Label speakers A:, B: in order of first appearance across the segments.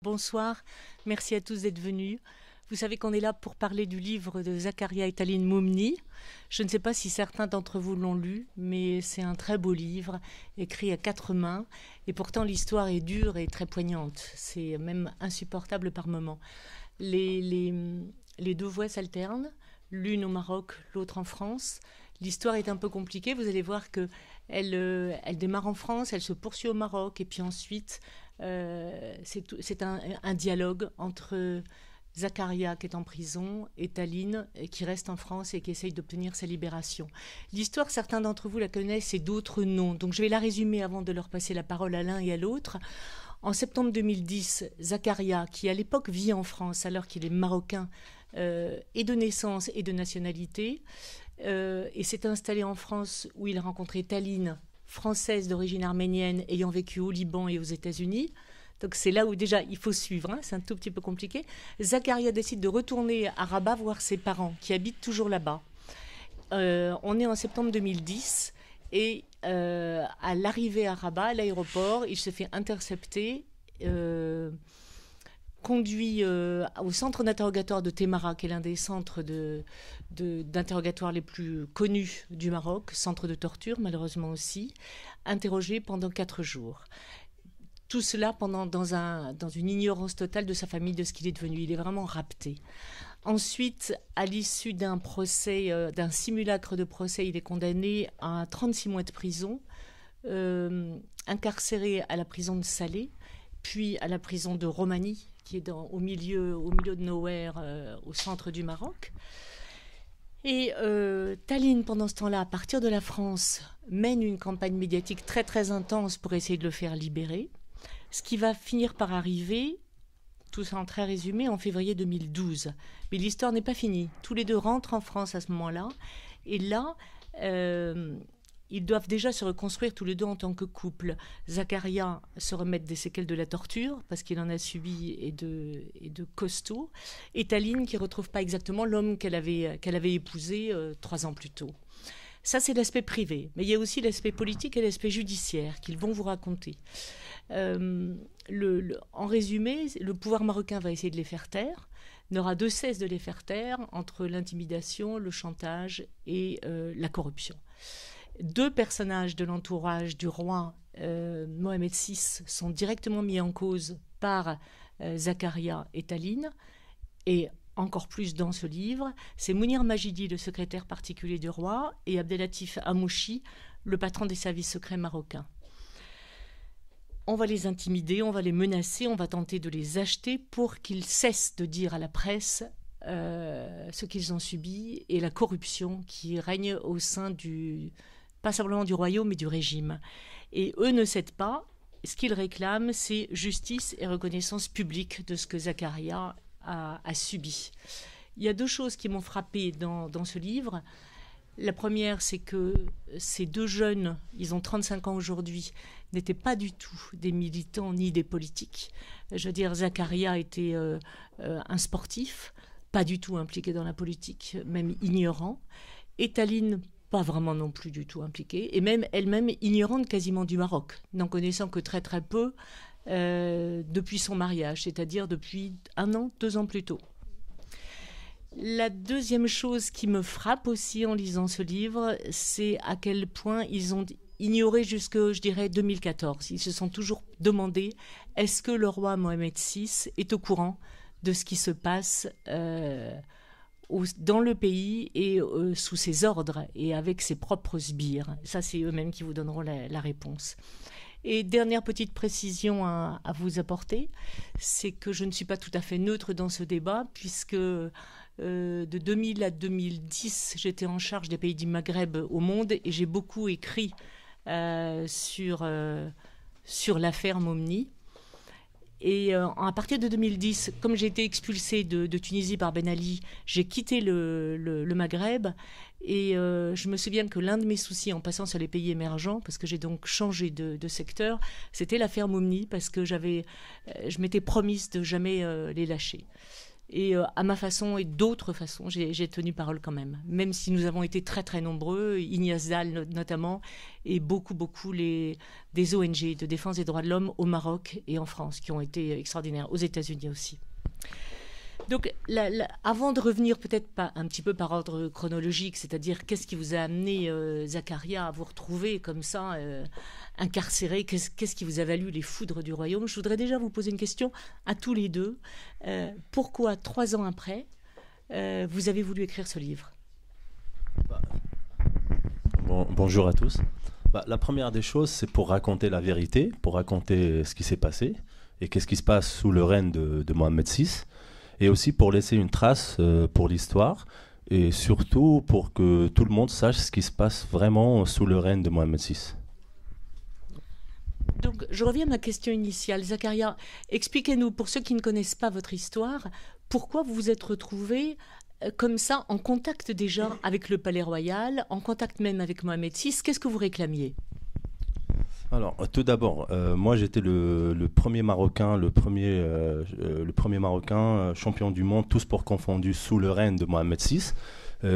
A: Bonsoir, merci à tous d'être venus. Vous savez qu'on est là pour parler du livre de Zaccaria et Taline Moumni. Je ne sais pas si certains d'entre vous l'ont lu, mais c'est un très beau livre, écrit à 4 mains. Et pourtant, l'histoire est dure et très poignante. C'est même insupportable par moments. Les deux voix s'alternent, l'une au Maroc, l'autre en France. L'histoire est un peu compliquée. Vous allez voir qu'elle démarre en France, elle se poursuit au Maroc, et puis ensuite, c'est un dialogue entre Zaccaria qui est en prison et Taline qui reste en France et qui essaye d'obtenir sa libération. L'histoire, certains d'entre vous la connaissent et d'autres non. Donc je vais la résumer avant de leur passer la parole à l'un et à l'autre. En septembre 2010, Zaccaria, qui à l'époque vit en France alors qu'il est marocain et de naissance et de nationalité, et s'est installé en France où il a rencontré Taline, française d'origine arménienne ayant vécu au Liban et aux États-Unis. Donc c'est là où déjà il faut suivre, hein, c'est un tout petit peu compliqué. Zaccaria décide de retourner à Rabat voir ses parents qui habitent toujours là-bas. On est en septembre 2010 et à l'arrivée à Rabat, à l'aéroport, il se fait intercepter, conduit au centre d'interrogatoire de Témara, qui est l'un des centres d'interrogatoire les plus connus du Maroc, centre de torture malheureusement aussi, interrogé pendant 4 jours. Tout cela dans une ignorance totale de sa famille, de ce qu'il est devenu. Il est vraiment rapté. Ensuite, à l'issue d'un procès, d'un simulacre de procès, il est condamné à 36 mois de prison, incarcéré à la prison de Salé, puis à la prison de Romani, qui est au milieu de nowhere, au centre du Maroc. Et Taline, pendant ce temps-là, à partir de la France, mène une campagne médiatique très très intense pour essayer de le faire libérer. Ce qui va finir par arriver, tout ça en très résumé, en février 2012. Mais l'histoire n'est pas finie. Tous les deux rentrent en France à ce moment-là. Et là, ils doivent déjà se reconstruire tous les deux en tant que couple. Zaccaria se remettre des séquelles de la torture, parce qu'il en a subi et de costaud. Et Taline qui ne retrouve pas exactement l'homme qu'elle avait épousé 3 ans plus tôt. Ça, c'est l'aspect privé. Mais il y a aussi l'aspect politique et l'aspect judiciaire qu'ils vont vous raconter. En résumé, le pouvoir marocain va essayer de les faire taire, n'aura de cesse de les faire taire entre l'intimidation, le chantage et la corruption. 2 personnages de l'entourage du roi Mohamed VI sont directement mis en cause par Zaccaria et Taline, et encore plus dans ce livre, c'est Mounir Majidi, le secrétaire particulier du roi, et Abdelatif Hamouchi, le patron des services secrets marocains. On va les intimider, on va les menacer, on va tenter de les acheter pour qu'ils cessent de dire à la presse ce qu'ils ont subi et la corruption qui règne au sein pas simplement du royaume, mais du régime. Et eux ne cèdent pas. Ce qu'ils réclament, c'est justice et reconnaissance publique de ce que Zaccaria a subi. Il y a 2 choses qui m'ont frappée dans ce livre. La première, c'est que ces 2 jeunes, ils ont 35 ans aujourd'hui, n'étaient pas du tout des militants ni des politiques. Je veux dire, Zaccaria était un sportif, pas du tout impliqué dans la politique, même ignorant. Et Taline, pas vraiment non plus du tout impliquée, et même elle-même ignorante quasiment du Maroc, n'en connaissant que très très peu depuis son mariage, c'est-à-dire depuis 1 an, 2 ans plus tôt. La deuxième chose qui me frappe aussi en lisant ce livre, c'est à quel point ils ont ignoré jusque, je dirais, 2014. Ils se sont toujours demandé, est-ce que le roi Mohamed VI est au courant de ce qui se passe dans le pays et sous ses ordres et avec ses propres sbires. Ça, c'est eux-mêmes qui vous donneront la réponse. Et dernière petite précision à vous apporter, c'est que je ne suis pas tout à fait neutre dans ce débat, puisque de 2000 à 2010, j'étais en charge des pays du Maghreb au monde et j'ai beaucoup écrit sur l'affaire Moumni. Et à partir de 2010, comme j'ai été expulsée de Tunisie par Ben Ali, j'ai quitté le Maghreb. Et je me souviens que l'un de mes soucis en passant sur les pays émergents, parce que j'ai donc changé de secteur, c'était l'affaire Moumni, parce que je m'étais promise de jamais les lâcher. Et à ma façon et d'autres façons, j'ai tenu parole quand même si nous avons été très très nombreux, Ignace Dahl notamment, et beaucoup des ONG de défense des droits de l'homme au Maroc et en France, qui ont été extraordinaires, aux États-Unis aussi. Donc, avant de revenir peut-être un petit peu par ordre chronologique, c'est-à-dire qu'est-ce qui vous a amené, Zacharia, à vous retrouver comme ça, incarcéré, qu'est-ce qui vous a valu les foudres du royaume? Je voudrais déjà vous poser une question à tous les deux. Pourquoi, 3 ans après, vous avez voulu écrire ce livre?
B: Bonjour à tous. La première des choses, c'est pour raconter la vérité, pour raconter ce qui s'est passé et qu'est-ce qui se passe sous le règne de Mohamed VI. Et aussi pour laisser une trace pour l'histoire et surtout pour que tout le monde sache ce qui se passe vraiment sous le règne de Mohamed VI.
A: Donc, je reviens à ma question initiale. Zacharia, expliquez-nous, pour ceux qui ne connaissent pas votre histoire, pourquoi vous vous êtes retrouvé comme ça, en contact déjà avec le Palais Royal, en contact même avec Mohamed VI. Qu'est-ce que vous réclamiez?
B: Alors, tout d'abord, moi j'étais le premier Marocain, le premier Marocain champion du monde, tous sports confondus, sous le règne de Mohamed VI.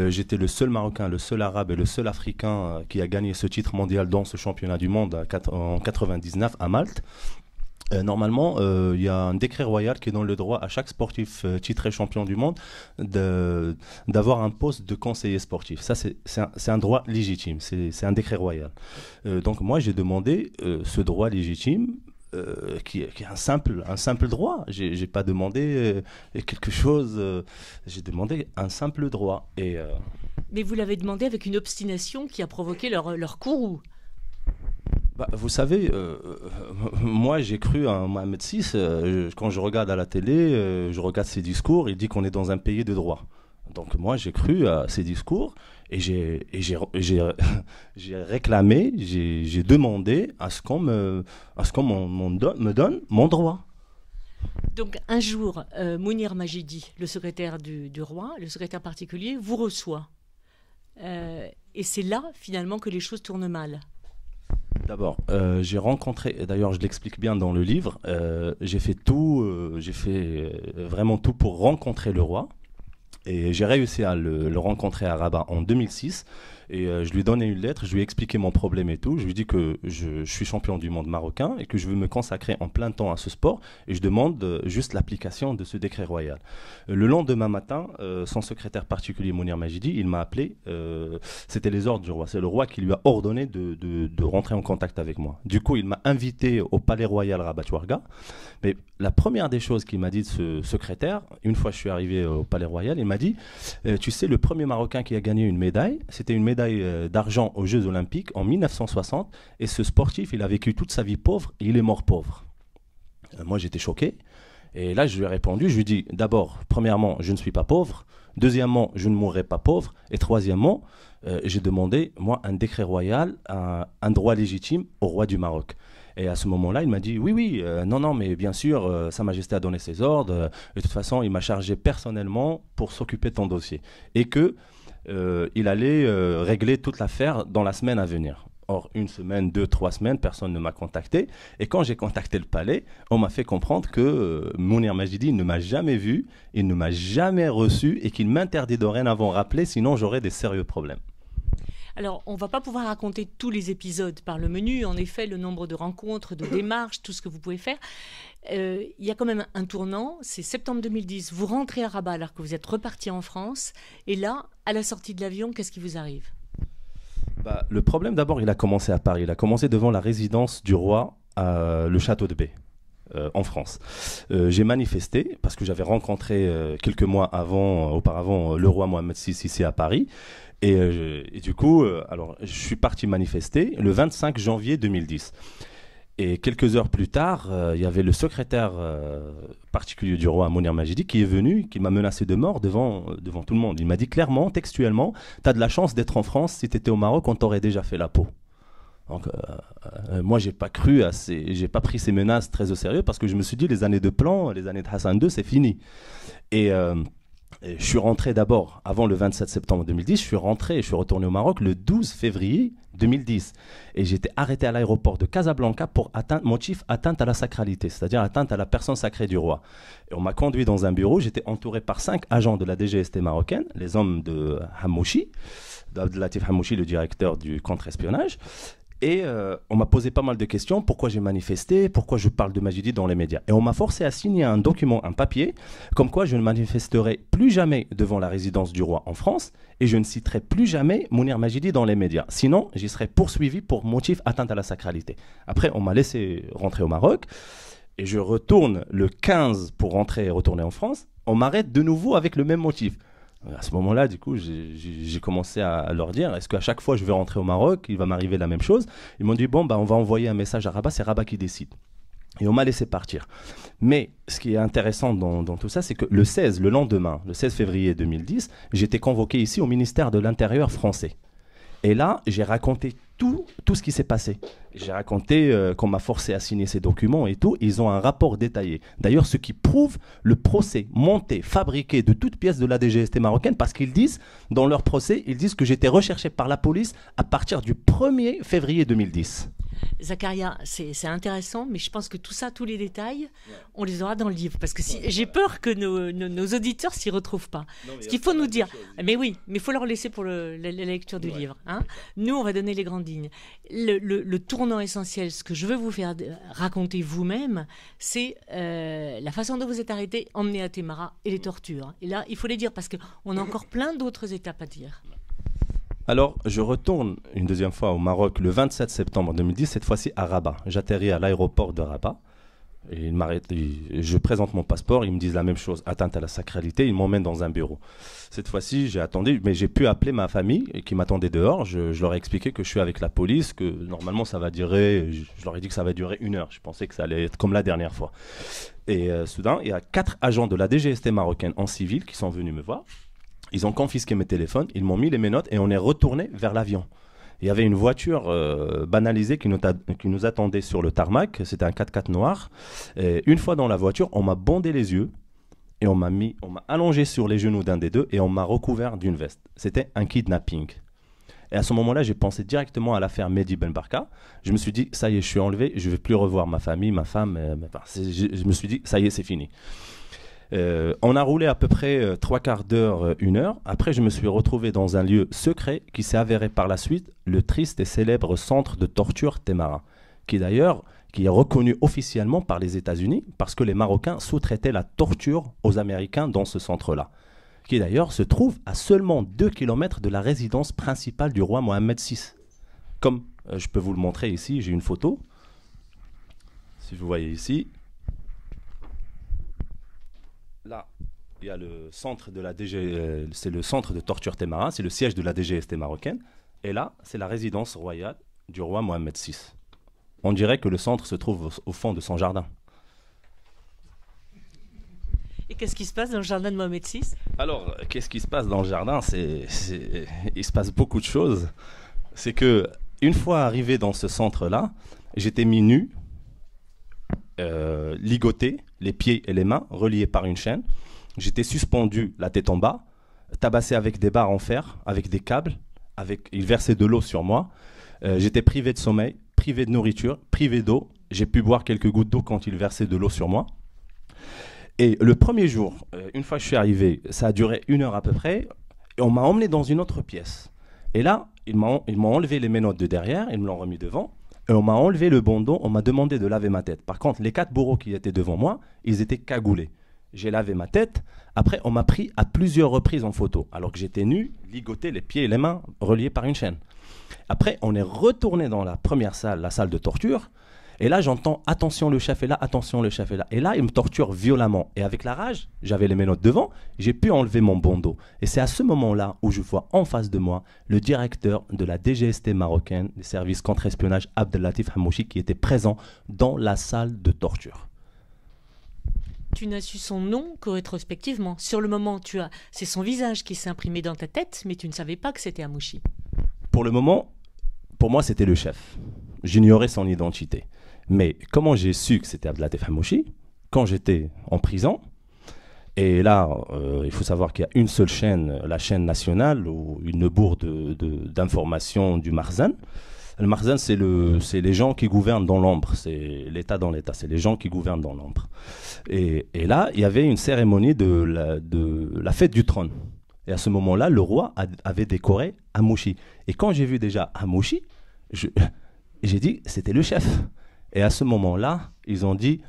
B: J'étais le seul Marocain, le seul Arabe et le seul Africain qui a gagné ce titre mondial dans ce championnat du monde en 99 à Malte. Normalement, il y a un décret royal qui donne le droit à chaque sportif titré champion du monde d'avoir un poste de conseiller sportif. Ça, c'est un droit légitime, c'est un décret royal. Donc moi, j'ai demandé ce droit légitime qui est un simple droit. J'ai pas demandé quelque chose, j'ai demandé un simple droit.
A: Mais vous l'avez demandé avec une obstination qui a provoqué leur courroux.
B: Vous savez, moi j'ai cru à Mohamed VI, quand je regarde à la télé, je regarde ses discours, il dit qu'on est dans un pays de droit. Donc moi j'ai cru à ses discours et j'ai réclamé, j'ai demandé à ce qu'on me donne mon droit.
A: Donc un jour, Mounir Majidi, le secrétaire du roi, le secrétaire particulier, vous reçoit. Et c'est là finalement que les choses tournent mal.
B: D'abord, j'ai rencontré, et d'ailleurs je l'explique bien dans le livre, j'ai fait vraiment tout pour rencontrer le roi. Et j'ai réussi à le rencontrer à Rabat en 2006. Et je lui ai donné une lettre, je lui ai expliqué mon problème et tout. Je lui ai dit que je suis champion du monde marocain et que je veux me consacrer en plein temps à ce sport. Et je demande juste l'application de ce décret royal. Le lendemain matin, son secrétaire particulier, Mounir Majidi, il m'a appelé. C'était les ordres du roi. C'est le roi qui lui a ordonné de rentrer en contact avec moi. Du coup, il m'a invité au Palais Royal Rabat Ouarga. Mais la première des choses qu'il m'a dit de ce secrétaire, une fois que je suis arrivé au Palais Royal, il m'a dit tu sais, le premier Marocain qui a gagné une médaille, c'était une médaille d'argent aux Jeux Olympiques en 1960. Et ce sportif, il a vécu toute sa vie pauvre et il est mort pauvre. Moi, j'étais choqué. Et là, je lui ai répondu, je lui ai dit d'abord, premièrement, je ne suis pas pauvre. Deuxièmement, je ne mourrai pas pauvre. Et troisièmement, j'ai demandé, moi, un décret royal, un droit légitime au roi du Maroc. Et à ce moment-là, il m'a dit oui, non, mais bien sûr, Sa Majesté a donné ses ordres. Et de toute façon, il m'a chargé personnellement pour s'occuper de ton dossier. Et qu'il allait régler toute l'affaire dans la semaine à venir. Or, 1 semaine, 2, 3 semaines, personne ne m'a contacté. Et quand j'ai contacté le palais, on m'a fait comprendre que Mounir Majidi ne m'a jamais vu, il ne m'a jamais reçu et qu'il m'interdit dorénavant rappeler, sinon j'aurais des sérieux problèmes.
A: Alors, on ne va pas pouvoir raconter tous les épisodes par le menu, en effet, le nombre de rencontres, de démarches, tout ce que vous pouvez faire. Il y a quand même un tournant, c'est septembre 2010, vous rentrez à Rabat alors que vous êtes reparti en France, et là, à la sortie de l'avion, qu'est-ce qui vous arrive ?
B: Le problème, d'abord, il a commencé à Paris, il a commencé devant la résidence du roi, le château de Bay. En France. J'ai manifesté parce que j'avais rencontré quelques mois auparavant le roi Mohamed VI ici à Paris. Et du coup, alors, je suis parti manifester le 25 janvier 2010. Et quelques heures plus tard, il y avait le secrétaire particulier du roi, Mounir Majidi, qui est venu, qui m'a menacé de mort devant tout le monde. Il m'a dit clairement, textuellement, « T'as de la chance d'être en France, si t'étais au Maroc, on t'aurait déjà fait la peau. » Donc, moi, j'ai pas pris ces menaces très au sérieux parce que je me suis dit, les années de plan, les années de Hassan II, c'est fini. Et Et je suis rentré d'abord, avant le 27 septembre 2010, je suis retourné au Maroc le 12 février 2010. Et j'étais arrêté à l'aéroport de Casablanca pour motif atteinte à la sacralité, c'est-à-dire atteinte à la personne sacrée du roi. Et on m'a conduit dans un bureau, j'étais entouré par 5 agents de la DGST marocaine, les hommes de Hamouchi, d'Abdelatif Hamouchi, le directeur du contre-espionnage. Et on m'a posé pas mal de questions, pourquoi j'ai manifesté, pourquoi je parle de Majidi dans les médias. Et on m'a forcé à signer un document, un papier, comme quoi je ne manifesterai plus jamais devant la résidence du roi en France et je ne citerai plus jamais Mounir Majidi dans les médias. Sinon, j'y serai poursuivi pour motif atteinte à la sacralité. Après, on m'a laissé rentrer au Maroc et je retourne le 15 pour rentrer et retourner en France. On m'arrête de nouveau avec le même motif. À ce moment-là, du coup, j'ai commencé à leur dire, est-ce qu'à chaque fois je vais rentrer au Maroc, il va m'arriver la même chose? Ils m'ont dit, bon, bah, on va envoyer un message à Rabat, c'est Rabat qui décide. Et on m'a laissé partir. Mais ce qui est intéressant dans tout ça, c'est que le 16, le lendemain, le 16 février 2010, j'étais convoqué ici au ministère de l'Intérieur français. Et là, j'ai raconté tout ce qui s'est passé. J'ai raconté qu'on m'a forcé à signer ces documents et tout. Ils ont un rapport détaillé. D'ailleurs, ce qui prouve le procès monté, fabriqué de toutes pièces de la DGST marocaine, parce qu'ils disent, dans leur procès, ils disent que j'étais recherché par la police à partir du 1er février 2010.
A: Zacharia, c'est intéressant, mais je pense que tout ça, tous les détails, on les aura dans le livre. Parce que j'ai peur que nos auditeurs s'y retrouvent pas. Ce qu'il faut nous dire, mais oui, mais il faut leur laisser pour la lecture du livre. Hein. Nous, on va donner les grandes lignes. Le tournant essentiel, ce que je veux vous faire raconter vous-même, c'est la façon dont vous êtes arrêté, emmené à Témara et les tortures. Et là, il faut les dire parce qu'on a encore plein d'autres étapes à dire.
B: Alors, je retourne une deuxième fois au Maroc le 27 septembre 2010, cette fois-ci à Rabat. J'atterris à l'aéroport de Rabat. Et ils m'arrêtent, je présente mon passeport, ils me disent la même chose, atteinte à la sacralité, ils m'emmènent dans un bureau. Cette fois-ci, j'ai attendu, mais j'ai pu appeler ma famille qui m'attendait dehors. Je leur ai expliqué que je suis avec la police, que normalement ça va durer, je leur ai dit que ça va durer 1 heure. Je pensais que ça allait être comme la dernière fois. Et soudain, il y a 4 agents de la DGST marocaine en civil qui sont venus me voir. Ils ont confisqué mes téléphones, ils m'ont mis les menottes et on est retourné vers l'avion. Il y avait une voiture banalisée qui nous attendait sur le tarmac. C'était un 4x4 noir. Et une fois dans la voiture, on m'a bandé les yeux et on m'a allongé sur les genoux d'un des deux et on m'a recouvert d'une veste. C'était un kidnapping. Et à ce moment-là, j'ai pensé directement à l'affaire Mehdi Ben Barka. Je me suis dit, ça y est, je suis enlevé, je ne vais plus revoir ma famille, ma femme. Je me suis dit, ça y est, c'est fini. On a roulé à peu près 3/4 d'heure, 1 heure. Après, je me suis retrouvé dans un lieu secret qui s'est avéré par la suite le triste et célèbre centre de torture Témara, qui est reconnu officiellement par les États-Unis parce que les Marocains sous-traitaient la torture aux Américains dans ce centre-là, qui d'ailleurs se trouve à seulement 2 km de la résidence principale du roi Mohamed VI. Comme je peux vous le montrer ici, j'ai une photo. Si vous voyez ici. Là, il y a le centre de la c'est le centre de torture Témara, c'est le siège de la DGST marocaine. Et là, c'est la résidence royale du roi Mohamed VI. On dirait que le centre se trouve au fond de son jardin.
A: Et qu'est-ce qui se passe dans le jardin de Mohamed VI?
B: Alors, qu'est-ce qui se passe dans le jardin? Il se passe beaucoup de choses. C'est que une fois arrivé dans ce centre-là, j'étais mis nu, ligoté, les pieds et les mains reliés par une chaîne. J'étais suspendu, la tête en bas, tabassé avec des barres en fer, avec des câbles. Il versait de l'eau sur moi. J'étais privé de sommeil, privé de nourriture, privé d'eau. J'ai pu boire quelques gouttes d'eau quand il versait de l'eau sur moi. Et le premier jour, une fois que je suis arrivé, ça a duré 1 heure à peu près, et on m'a emmené dans une autre pièce. Et là, ils m'ont enlevé les menottes de derrière, ils me l'ont remis devant. Et on m'a enlevé le bandeau, on m'a demandé de laver ma tête. Par contre, les 4 bourreaux qui étaient devant moi, ils étaient cagoulés. J'ai lavé ma tête. Après, on m'a pris à plusieurs reprises en photo, alors que j'étais nu, ligoté, les pieds et les mains reliés par une chaîne. Après, on est retourné dans la première salle, la salle de torture. Et là, j'entends « Attention, le chef est là, attention, le chef est là ». Et là, il me torture violemment. Et avec la rage, j'avais les menottes devant, j'ai pu enlever mon bandeau. Et c'est à ce moment-là où je vois en face de moi le directeur de la DGST marocaine, des services contre-espionnage, Abdelatif Hamouchi, qui était présent dans la salle de torture.
A: Tu n'as su son nom que rétrospectivement. Sur le moment, c'est son visage qui s'est imprimé dans ta tête, mais tu ne savais pas que c'était Hamouchi.
B: Pour le moment, pour moi, c'était le chef. J'ignorais son identité. Mais comment j'ai su que c'était Abdelatif Hamouchi? Quand j'étais en prison, Et là, il faut savoir qu'il y a une seule chaîne, la chaîne nationale, ou une bourre d'information du Marzan. Le Marzan, c'est les gens qui gouvernent dans l'ombre, c'est l'État dans l'État, c'est les gens qui gouvernent dans l'ombre. Et là, il y avait une cérémonie de la fête du trône. Et à ce moment-là, le roi avait décoré Hamouchi. Et quand j'ai vu déjà Hamouchi, j'ai dit, c'était le chef. Et à ce moment-là, ils ont dit,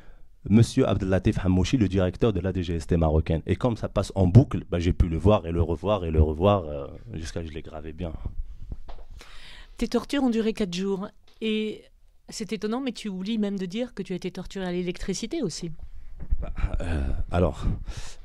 B: Monsieur Abdellatif Hamouchi, le directeur de la DGST marocaine. Et comme ça passe en boucle, bah, j'ai pu le voir et le revoir et le revoir jusqu'à ce que je l'ai gravé bien.
A: Tes tortures ont duré 4 jours. Et c'est étonnant, mais tu oublies même de dire que tu as été torturé à l'électricité aussi.
B: Alors,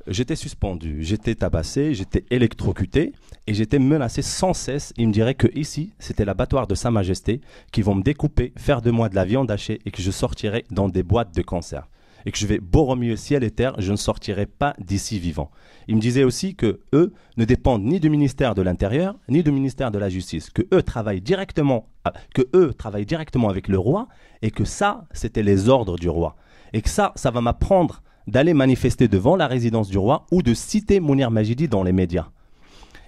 B: j'étais suspendu, j'étais tabassé, j'étais électrocuté et j'étais menacé sans cesse. Il me dirait que ici, c'était l'abattoir de Sa Majesté, qui vont me découper, faire de moi de la viande hachée et que je sortirai dans des boîtes de conserve. Et que je vais beau remuer ciel et terre, je ne sortirai pas d'ici vivant. Il me disait aussi que eux ne dépendent ni du ministère de l'Intérieur, ni du ministère de la Justice, que eux travaillent directement avec le roi et que ça, c'était les ordres du roi. Et que ça va m'apprendre d'aller manifester devant la résidence du roi ou de citer Mounir Majidi dans les médias.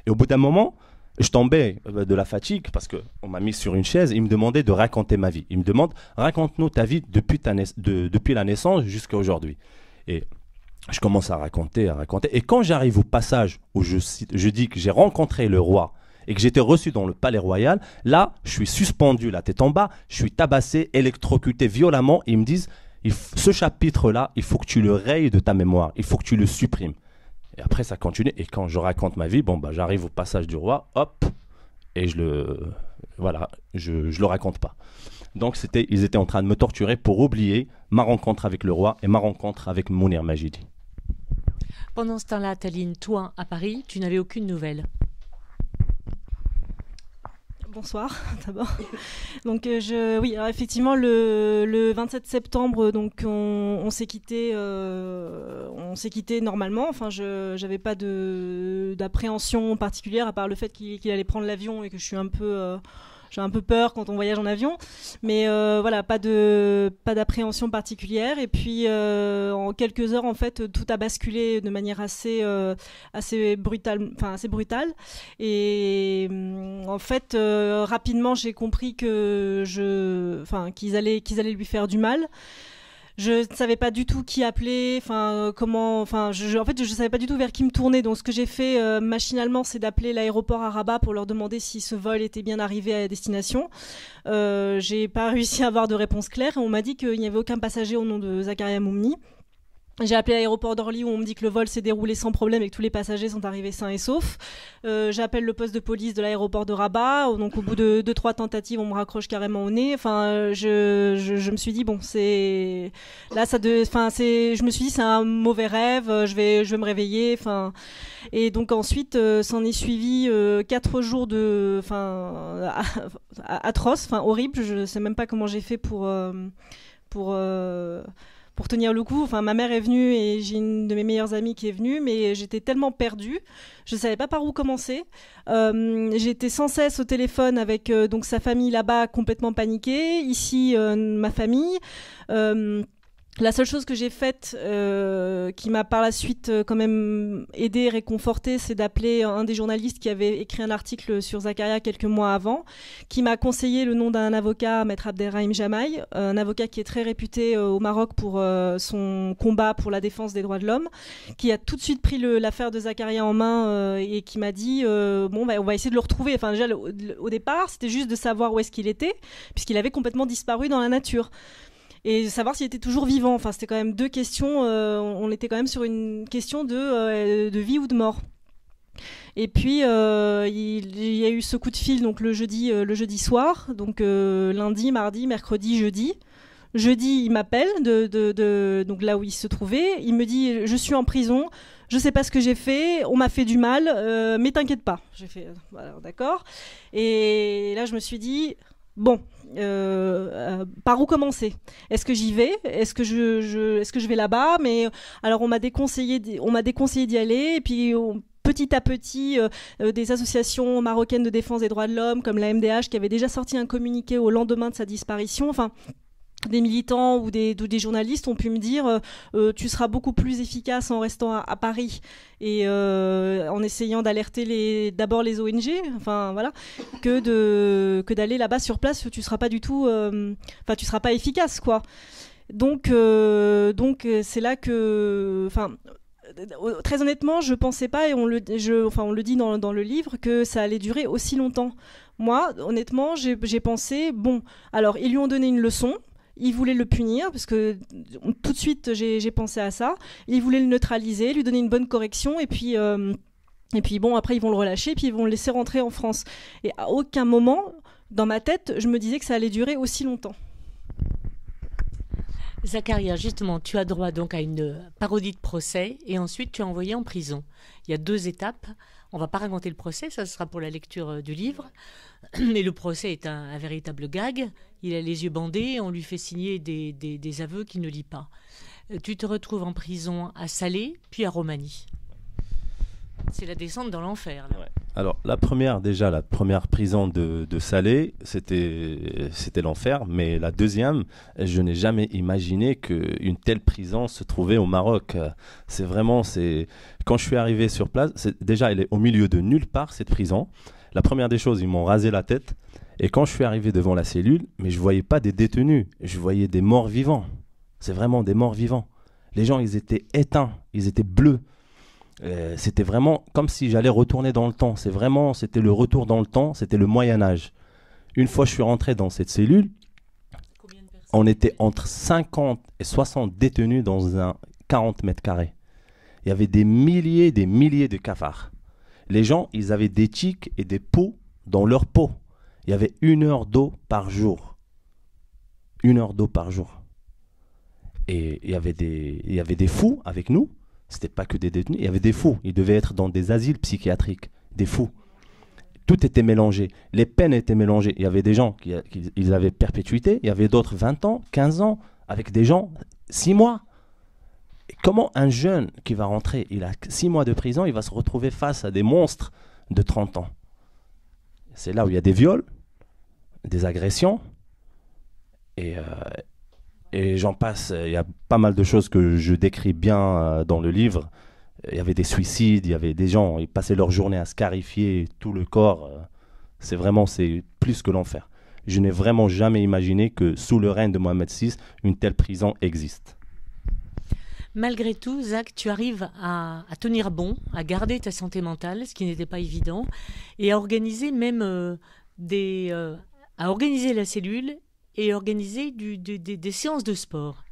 B: Et au bout d'un moment, je tombais de la fatigue parce qu'on m'a mis sur une chaise et il me demandait de raconter ma vie. Il me demande, raconte-nous ta vie depuis la naissance jusqu'à aujourd'hui. Et je commence à raconter. Et quand j'arrive au passage où je dis que j'ai rencontré le roi et que j'étais reçu dans le palais royal, là, je suis suspendu la tête en bas, je suis tabassé, électrocuté violemment. Et ils me disent, ce chapitre-là, il faut que tu le rayes de ta mémoire, il faut que tu le supprimes. Et après, ça continue. Et quand je raconte ma vie, j'arrive au passage du roi, hop, et je le raconte pas. Donc, ils étaient en train de me torturer pour oublier ma rencontre avec le roi et ma rencontre avec Mounir Majidi.
A: Pendant ce temps-là, Taline, toi, à Paris, tu n'avais aucune nouvelle.
C: Bonsoir, d'abord. Donc, oui, alors effectivement, le 27 septembre, donc on s'est quitté normalement. Enfin, j'avais pas d'appréhension particulière à part le fait qu'il allait prendre l'avion et que j'ai un peu peur quand on voyage en avion, mais voilà, pas d'appréhension particulière. Et puis en quelques heures, en fait, tout a basculé de manière assez brutale. Et en fait, rapidement, j'ai compris qu'ils allaient lui faire du mal. Je ne savais pas du tout qui appeler, je savais pas du tout vers qui me tourner. Donc ce que j'ai fait machinalement, c'est d'appeler l'aéroport à Rabat pour leur demander si ce vol était bien arrivé à destination. J'ai pas réussi à avoir de réponse claire et on m'a dit qu'il n'y avait aucun passager au nom de Zakaria Moumni. J'ai appelé l'aéroport d'Orly où on me dit que le vol s'est déroulé sans problème et que tous les passagers sont arrivés sains et saufs. J'appelle le poste de police de l'aéroport de Rabat. Donc au bout de 2-3 tentatives, on me raccroche carrément au nez. Enfin, je me suis dit bon, je me suis dit c'est un mauvais rêve. Je vais me réveiller. Enfin, et donc ensuite s'en est suivi 4 jours atroces, horribles. Je sais même pas comment j'ai fait pour tenir le coup. Enfin, ma mère est venue et j'ai une de mes meilleures amies qui est venue, mais j'étais tellement perdue, je savais pas par où commencer. J'étais sans cesse au téléphone avec donc sa famille là-bas, complètement paniquée. Ici, ma famille. La seule chose que j'ai faite, qui m'a par la suite quand même aidée, réconfortée, c'est d'appeler un des journalistes qui avait écrit un article sur Zakaria quelques mois avant, qui m'a conseillé le nom d'un avocat, Maître Abderrahim Jamaï, un avocat qui est très réputé au Maroc pour son combat pour la défense des droits de l'homme, qui a tout de suite pris l'affaire de Zakaria en main et qui m'a dit on va essayer de le retrouver. Enfin déjà au départ, c'était juste de savoir où est-ce qu'il était, puisqu'il avait complètement disparu dans la nature. Et savoir s'il était toujours vivant. Enfin, c'était quand même 2 questions. On était quand même sur une question de vie ou de mort. Et puis il y a eu ce coup de fil donc le jeudi soir. Donc lundi, mardi, mercredi, jeudi. Jeudi, il m'appelle donc là où il se trouvait. Il me dit je suis en prison. Je sais pas ce que j'ai fait. On m'a fait du mal, mais t'inquiète pas. J'ai fait voilà, d'accord. Et là, je me suis dit bon. Par où commencer ? Est-ce que j'y vais ? Est-ce que je vais là-bas ? Mais alors on m'a déconseillé d'y aller. Et puis petit à petit, des associations marocaines de défense des droits de l'homme, comme la MDH, qui avait déjà sorti un communiqué au lendemain de sa disparition. Enfin, des militants ou des journalistes ont pu me dire tu seras beaucoup plus efficace en restant à Paris et en essayant d'alerter d'abord les ONG, enfin voilà, que d'aller là-bas sur place, tu seras pas du tout, tu seras pas efficace quoi. Donc c'est là que, enfin. Très honnêtement, je pensais pas, et on le dit dans le livre, que ça allait durer aussi longtemps. Moi, honnêtement, j'ai pensé, bon, alors ils lui ont donné une leçon, ils voulaient le punir, parce que tout de suite j'ai pensé à ça, ils voulaient le neutraliser, lui donner une bonne correction, et puis bon, après ils vont le relâcher, puis ils vont le laisser rentrer en France. Et à aucun moment, dans ma tête, je me disais que ça allait durer aussi longtemps.
A: Zacharia, justement, tu as droit donc à une parodie de procès et ensuite tu es envoyé en prison. Il y a 2 étapes. On ne va pas raconter le procès, ça sera pour la lecture du livre. Mais le procès est un véritable gag. Il a les yeux bandés, on lui fait signer des aveux qu'il ne lit pas. Tu te retrouves en prison à Salé, puis à Romani. C'est la descente dans l'enfer. Là.
B: Ouais. Alors, la première prison de Salé, c'était l'enfer. Mais la deuxième, je n'ai jamais imaginé qu'une telle prison se trouvait au Maroc. Quand je suis arrivé sur place, déjà, elle est au milieu de nulle part, cette prison. La première des choses, ils m'ont rasé la tête. Et quand je suis arrivé devant la cellule, mais je ne voyais pas des détenus, je voyais des morts vivants. C'est vraiment des morts vivants. Les gens, ils étaient éteints, ils étaient bleus. C'était vraiment comme si j'allais retourner dans le temps. C'était le retour dans le temps, c'était le Moyen-Âge. Une fois je suis rentré dans cette cellule, on était entre 50 et 60 détenus dans un 40 mètres carrés. Il y avait des milliers de cafards. Les gens, ils avaient des tiques et des poux dans leur peau. Il y avait 1 heure d'eau par jour. 1 heure d'eau par jour. Et il y avait des fous avec nous. C'était pas que des détenus, il y avait des fous. Ils devaient être dans des asiles psychiatriques, des fous. Tout était mélangé. Les peines étaient mélangées. Il y avait des gens qui avaient perpétuité, il y avait d'autres 20 ans, 15 ans, avec des gens 6 mois. Et comment un jeune qui va rentrer, il a 6 mois de prison, il va se retrouver face à des monstres de 30 ans. C'est là où il y a des viols, des agressions, et j'en passe, il y a pas mal de choses que je décris bien dans le livre. Il y avait des suicides, il y avait des gens, ils passaient leur journée à scarifier tout le corps. C'est plus que l'enfer. Je n'ai vraiment jamais imaginé que sous le règne de Mohamed VI, une telle prison existe.
A: Malgré tout, Zach, tu arrives à tenir bon, à garder ta santé mentale, ce qui n'était pas évident, et à organiser même à organiser la cellule et organiser des séances de sport.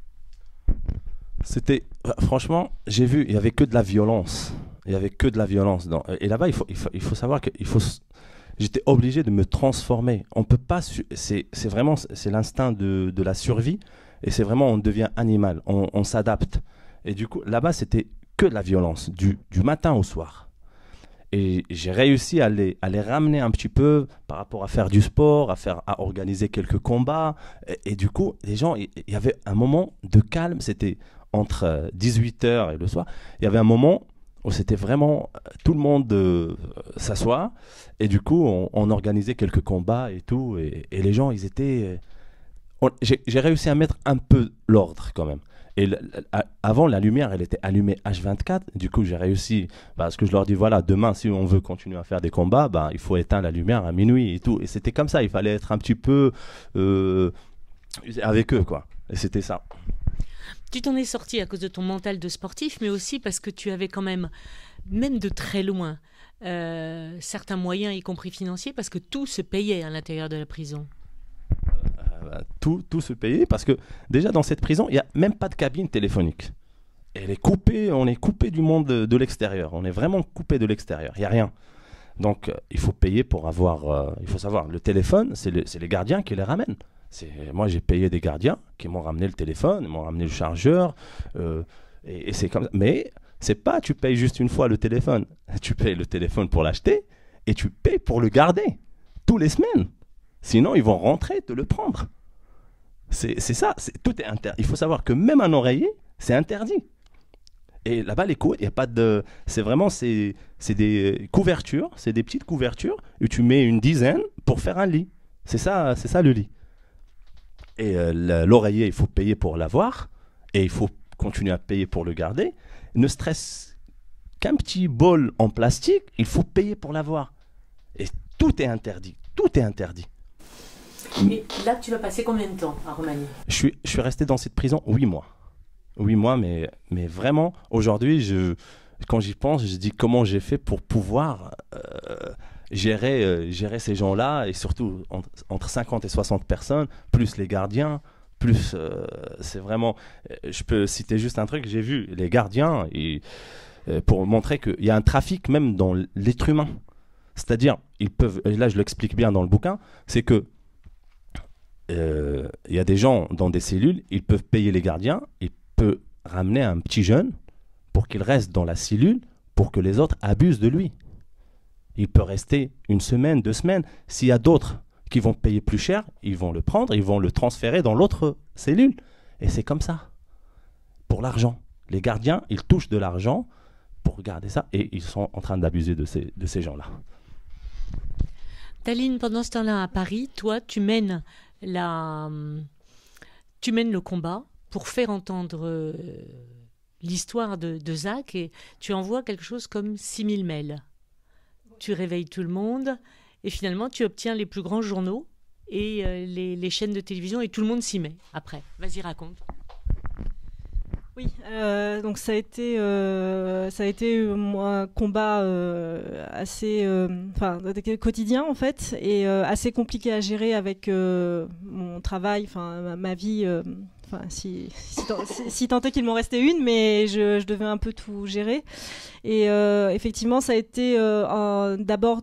B: Franchement, j'ai vu, il n'y avait que de la violence. Il n'y avait que de la violence. Et là-bas, il faut savoir que j'étais obligé de me transformer. On peut pas, c'est l'instinct de la survie. Et c'est vraiment, on devient animal. On s'adapte. Et du coup, là-bas, c'était que de la violence, du matin au soir. Et j'ai réussi à les ramener un petit peu par rapport à faire du sport, à organiser quelques combats. Et du coup, les gens, il y avait un moment de calme. C'était entre 18h et le soir. Il y avait un moment où c'était vraiment tout le monde s'assoit. Et du coup, on organisait quelques combats et tout. Et les gens, ils étaient... J'ai réussi à mettre un peu l'ordre quand même. Et avant, la lumière, elle était allumée H24. Du coup, j'ai réussi, parce que je leur dis, voilà, demain, si on veut continuer à faire des combats, il faut éteindre la lumière à minuit et tout. Et c'était comme ça, il fallait être un petit peu avec eux, quoi. Et c'était ça.
A: Tu t'en es sorti à cause de ton mental de sportif, mais aussi parce que tu avais quand même de très loin, certains moyens, y compris financiers, parce que tout se payait à l'intérieur de la prison.
B: Tout se payait parce que déjà dans cette prison, il n'y a même pas de cabine téléphonique. Elle est coupée, on est coupé du monde de l'extérieur. On est vraiment coupé de l'extérieur. Il n'y a rien. Donc il faut payer pour avoir... il faut savoir, le téléphone, c'est les gardiens qui les ramènent. Moi, j'ai payé des gardiens qui m'ont ramené le téléphone, m'ont ramené le chargeur. Et c'est comme ça. Mais c'est pas tu payes juste une fois le téléphone. Tu payes le téléphone pour l'acheter et tu payes pour le garder tous les semaines. Sinon, ils vont rentrer te le prendre. C'est ça, tout est interdit. Il faut savoir que même un oreiller, c'est interdit. Et là-bas, les couettes, il n'y a pas de... C'est des couvertures, c'est des petites couvertures, et tu mets une dizaine pour faire un lit. C'est ça le lit. Et l'oreiller, il faut payer pour l'avoir. Et il faut continuer à payer pour le garder. Ne stresse qu'un petit bol en plastique, il faut payer pour l'avoir. Et tout est interdit. Tout est interdit.
A: Et là, tu vas passer combien de temps à Roumanie ?
B: Je suis resté dans cette prison 8 mois. 8 mois, mais vraiment, aujourd'hui, quand j'y pense, je dis comment j'ai fait pour pouvoir gérer ces gens-là, et surtout entre 50 et 60 personnes, plus les gardiens, plus c'est vraiment... je peux citer juste un truc, j'ai vu les gardiens, pour montrer qu'il y a un trafic même dans l'être humain. C'est-à-dire, ils peuvent, et là je l'explique bien dans le bouquin, c'est que il y a des gens dans des cellules, ils peuvent payer les gardiens, ils peuvent ramener un petit jeune pour qu'il reste dans la cellule pour que les autres abusent de lui. Il peut rester 1 semaine, 2 semaines. S'il y a d'autres qui vont payer plus cher, ils vont le prendre, ils vont le transférer dans l'autre cellule. Et c'est comme ça. Pour l'argent. Les gardiens, ils touchent de l'argent pour garder ça et ils sont en train d'abuser de ces gens-là.
A: Taline, pendant ce temps-là à Paris, toi, tu mènes le combat pour faire entendre l'histoire de Zach, et tu envoies quelque chose comme 6000 mails. Tu réveilles tout le monde et finalement tu obtiens les plus grands journaux et les chaînes de télévision, et tout le monde s'y met après. Vas-y, raconte.
C: Oui, donc ça a été un combat assez, quotidien en fait, et assez compliqué à gérer avec mon travail, ma vie. Si tant est qu'il m'en restait une, mais je devais un peu tout gérer. Et effectivement, ça a été d'abord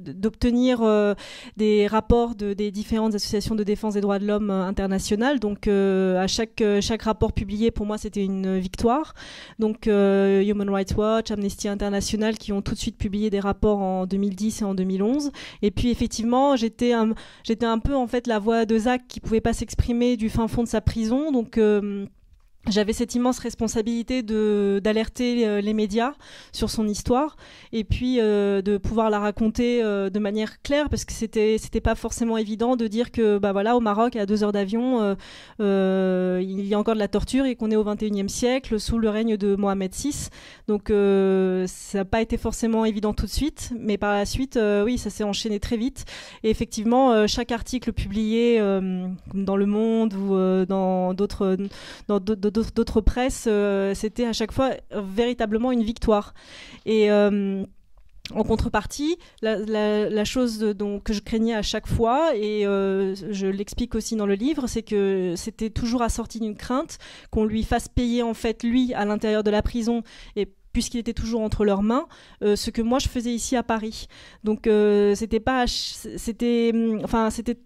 C: d'obtenir des rapports des différentes associations de défense des droits de l'homme internationales. Donc, à chaque rapport publié, pour moi, c'était une victoire. Donc, Human Rights Watch, Amnesty International, qui ont tout de suite publié des rapports en 2010 et en 2011. Et puis, effectivement, j'étais un peu en fait la voix de Zach qui pouvait pas s'exprimer du fin fond de sa prison, donc j'avais cette immense responsabilité d'alerter les médias sur son histoire, et puis de pouvoir la raconter de manière claire, parce que c'était pas forcément évident de dire que au Maroc, à 2 heures d'avion, il y a encore de la torture et qu'on est au XXIe siècle sous le règne de Mohamed VI. Donc ça n'a pas été forcément évident tout de suite, mais par la suite, oui, ça s'est enchaîné très vite. Et effectivement, chaque article publié dans Le Monde ou dans d'autres presses, c'était à chaque fois véritablement une victoire. Et en contrepartie, la chose que je craignais à chaque fois, et je l'explique aussi dans le livre, c'est que c'était toujours assorti d'une crainte qu'on lui fasse payer en fait, lui, à l'intérieur de la prison, et puisqu'il était toujours entre leurs mains, ce que moi je faisais ici à Paris. Donc c'était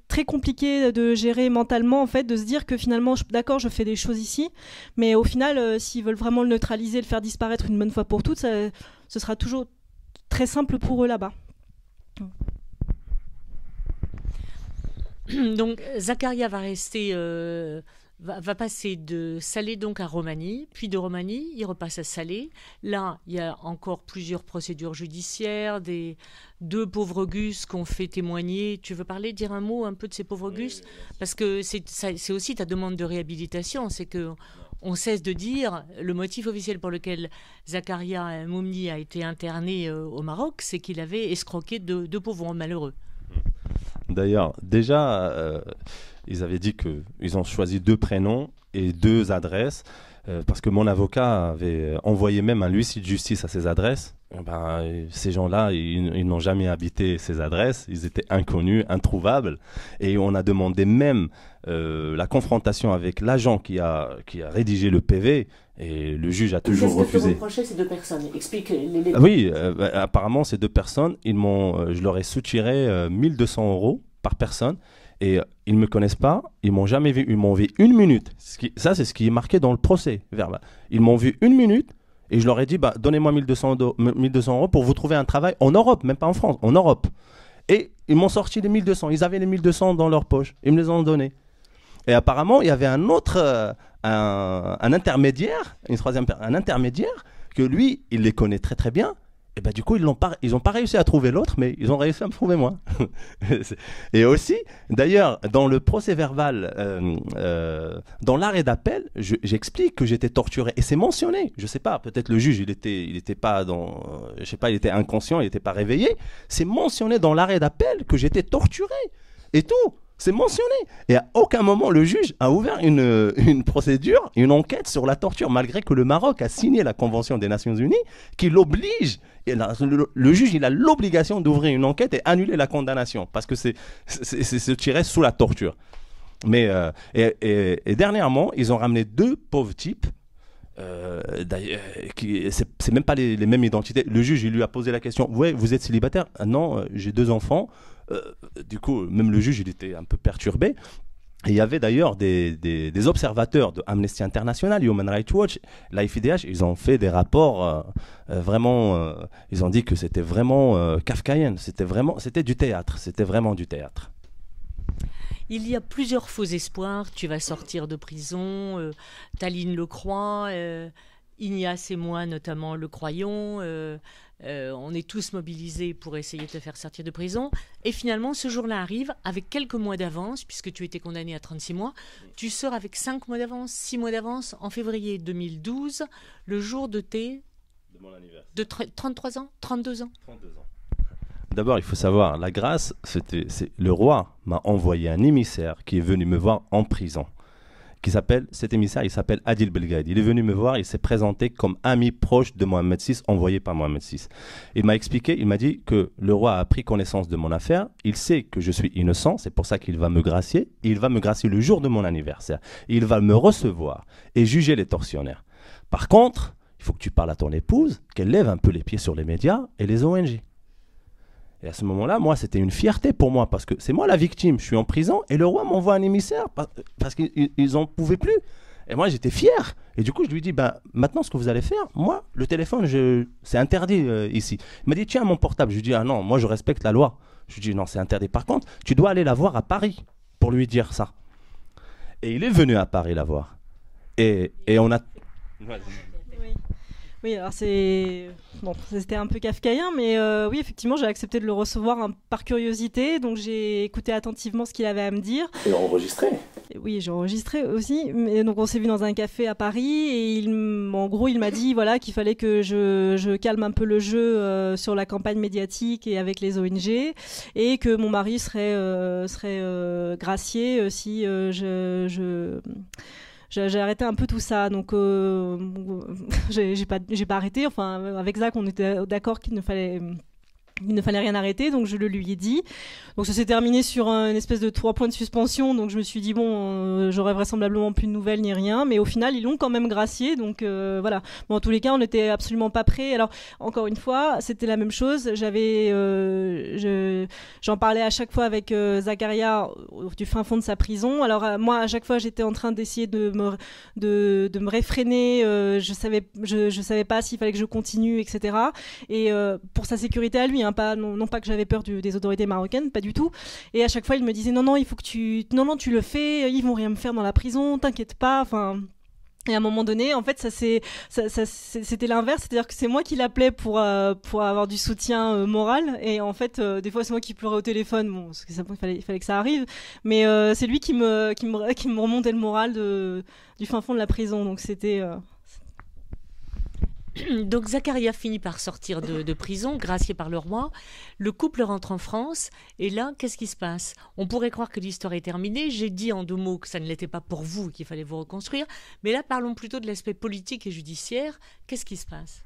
C: très compliqué de gérer mentalement, en fait, de se dire que finalement, d'accord, je fais des choses ici, mais au final, s'ils veulent vraiment le neutraliser, le faire disparaître une bonne fois pour toutes, ce sera toujours très simple pour eux là-bas.
A: Donc Zakaria va rester... va passer de Salé donc à Roumanie, puis de Roumanie, il repasse à Salé. Là, il y a encore plusieurs procédures judiciaires, des 2 pauvres Gus qu'on fait témoigner. Tu veux dire un mot un peu de ces pauvres Gus ? Parce que c'est aussi ta demande de réhabilitation, c'est que on cesse de dire le motif officiel pour lequel Zakaria Moumni a été interné au Maroc, c'est qu'il avait escroqué 2 pauvres malheureux.
B: D'ailleurs, déjà, ils avaient dit qu'ils ont choisi 2 prénoms et 2 adresses, parce que mon avocat avait envoyé même un huissier de justice à ces adresses. Ces gens-là, ils n'ont jamais habité ces adresses, ils étaient inconnus, introuvables, et on a demandé même la confrontation avec l'agent qui a rédigé le PV, et le juge a toujours refusé. Qu'est-ce que te
A: reprochaient ces 2 personnes ? Explique les...
B: Oui, apparemment ces 2 personnes, je leur ai soutiré 1 200 € par personne, et ils ne me connaissent pas, ils m'ont jamais vu, ils m'ont vu 1 minute. Ça, c'est ce qui est marqué dans le procès verbal. Ils m'ont vu 1 minute, et je leur ai dit, donnez-moi 1 200 € pour vous trouver un travail en Europe, même pas en France, en Europe. Et ils m'ont sorti les 1 200, ils avaient les 1 200 dans leur poche, ils me les ont donnés. Et apparemment, il y avait un autre, un intermédiaire, un intermédiaire, que lui, il les connaît très très bien, Et ben, du coup, ils ont pas réussi à trouver l'autre, mais ils ont réussi à me trouver moi. Et aussi, d'ailleurs, dans le procès verbal, dans l'arrêt d'appel, j'explique que j'étais torturé. Et c'est mentionné. Je sais pas, peut-être le juge, il était pas dans, je sais pas, il était inconscient, il était pas réveillé. C'est mentionné dans l'arrêt d'appel que j'étais torturé. Et tout. C'est mentionné. Et à aucun moment, le juge a ouvert une procédure, une enquête sur la torture, malgré que le Maroc a signé la Convention des Nations Unies qui l'oblige. Le juge, il a l'obligation d'ouvrir une enquête et annuler la condamnation, parce que c'est se tirer sous la torture. Mais, et dernièrement, ils ont ramené 2 pauvres types. C'est même pas les mêmes identités. Le juge, il lui a posé la question: ouais, vous êtes célibataire? Ah non, j'ai 2 enfants. Du coup, même le juge, il était un peu perturbé. Et il y avait d'ailleurs des observateurs de Amnesty International, Human Rights Watch, l'AIFIDH, ils ont fait des rapports vraiment. Ils ont dit que c'était vraiment kafkaïen, c'était du théâtre, c'était vraiment du théâtre.
A: Il y a plusieurs faux espoirs. Tu vas sortir de prison, Taline le croit, Ignace et moi notamment le croyons. On est tous mobilisés pour essayer de te faire sortir de prison. Et finalement, ce jour-là arrive avec quelques mois d'avance, puisque tu étais condamné à 36 mois. Tu sors avec 5 mois d'avance, 6 mois d'avance, en février 2012, le jour de mon anniversaire. De 33 ans 32 ans
B: 32 ans. D'abord, il faut savoir, la grâce, le roi m'a envoyé un émissaire qui est venu me voir en prison. Cet émissaire, il s'appelle Adil Belgaïd. Il est venu me voir, il s'est présenté comme ami proche de Mohamed VI, envoyé par Mohamed VI. Il m'a expliqué, il m'a dit que le roi a pris connaissance de mon affaire, il sait que je suis innocent, c'est pour ça qu'il va me gracier, et il va me gracier le jour de mon anniversaire. Il va me recevoir et juger les tortionnaires. Par contre, il faut que tu parles à ton épouse, qu'elle lève un peu les pieds sur les médias et les ONG. Et à ce moment-là, moi, c'était une fierté pour moi, parce que c'est moi la victime. Je suis en prison et le roi m'envoie un émissaire parce qu'ils n'en pouvaient plus. Et moi, j'étais fier. Et du coup, je lui dis, maintenant, ce que vous allez faire, moi, le téléphone, c'est interdit ici. Il m'a dit, tiens, mon portable. Je lui dis, ah non, moi, je respecte la loi. Je lui dis, non, c'est interdit. Par contre, tu dois aller la voir à Paris pour lui dire ça. Et il est venu à Paris la voir. Et on a...
C: Oui, alors c'était un peu kafkaïen, mais oui, effectivement, j'ai accepté de le recevoir par curiosité, donc j'ai écouté attentivement ce qu'il avait à me dire.
B: Et enregistré.
C: Oui, j'ai enregistré aussi. Mais donc on s'est vu dans un café à Paris et en gros, il m'a dit voilà qu'il fallait que je calme un peu le jeu sur la campagne médiatique et avec les ONG, et que mon mari serait gracié si j'ai arrêté un peu tout ça, donc j'ai pas arrêté. Enfin, avec Zach, on était d'accord qu'il ne fallait rien arrêter, donc je le lui ai dit. Donc ça s'est terminé sur une espèce de 3 points de suspension, donc je me suis dit j'aurais vraisemblablement plus de nouvelles ni rien, mais au final ils l'ont quand même gracié, donc voilà. Bon, en tous les cas, on n'était absolument pas prêts. Alors encore une fois, c'était la même chose. J'en parlais à chaque fois avec Zacharia du fin fond de sa prison. Alors moi, à chaque fois, j'étais en train d'essayer de me réfréner. Je savais pas s'il fallait que je continue, etc. Et pour sa sécurité à lui, hein, non pas que j'avais peur des autorités marocaines, pas du tout. Et à chaque fois, il me disait non, il faut que tu le fais, ils vont rien me faire dans la prison, t'inquiète pas. Enfin. Et à un moment donné, en fait, c'était l'inverse, c'est-à-dire que c'est moi qui l'appelais pour avoir du soutien moral, et en fait, des fois c'est moi qui pleurais au téléphone, bon, parce que il fallait que ça arrive, mais c'est lui qui me remontait le moral du fin fond de la prison, donc c'était.
A: Donc Zacharia finit par sortir de prison, gracié par le roi. Le couple rentre en France. Et là, qu'est-ce qui se passe? On pourrait croire que l'histoire est terminée. J'ai dit en 2 mots que ça ne l'était pas pour vous, qu'il fallait vous reconstruire. Mais là, parlons plutôt de l'aspect politique et judiciaire. Qu'est-ce qui se passe?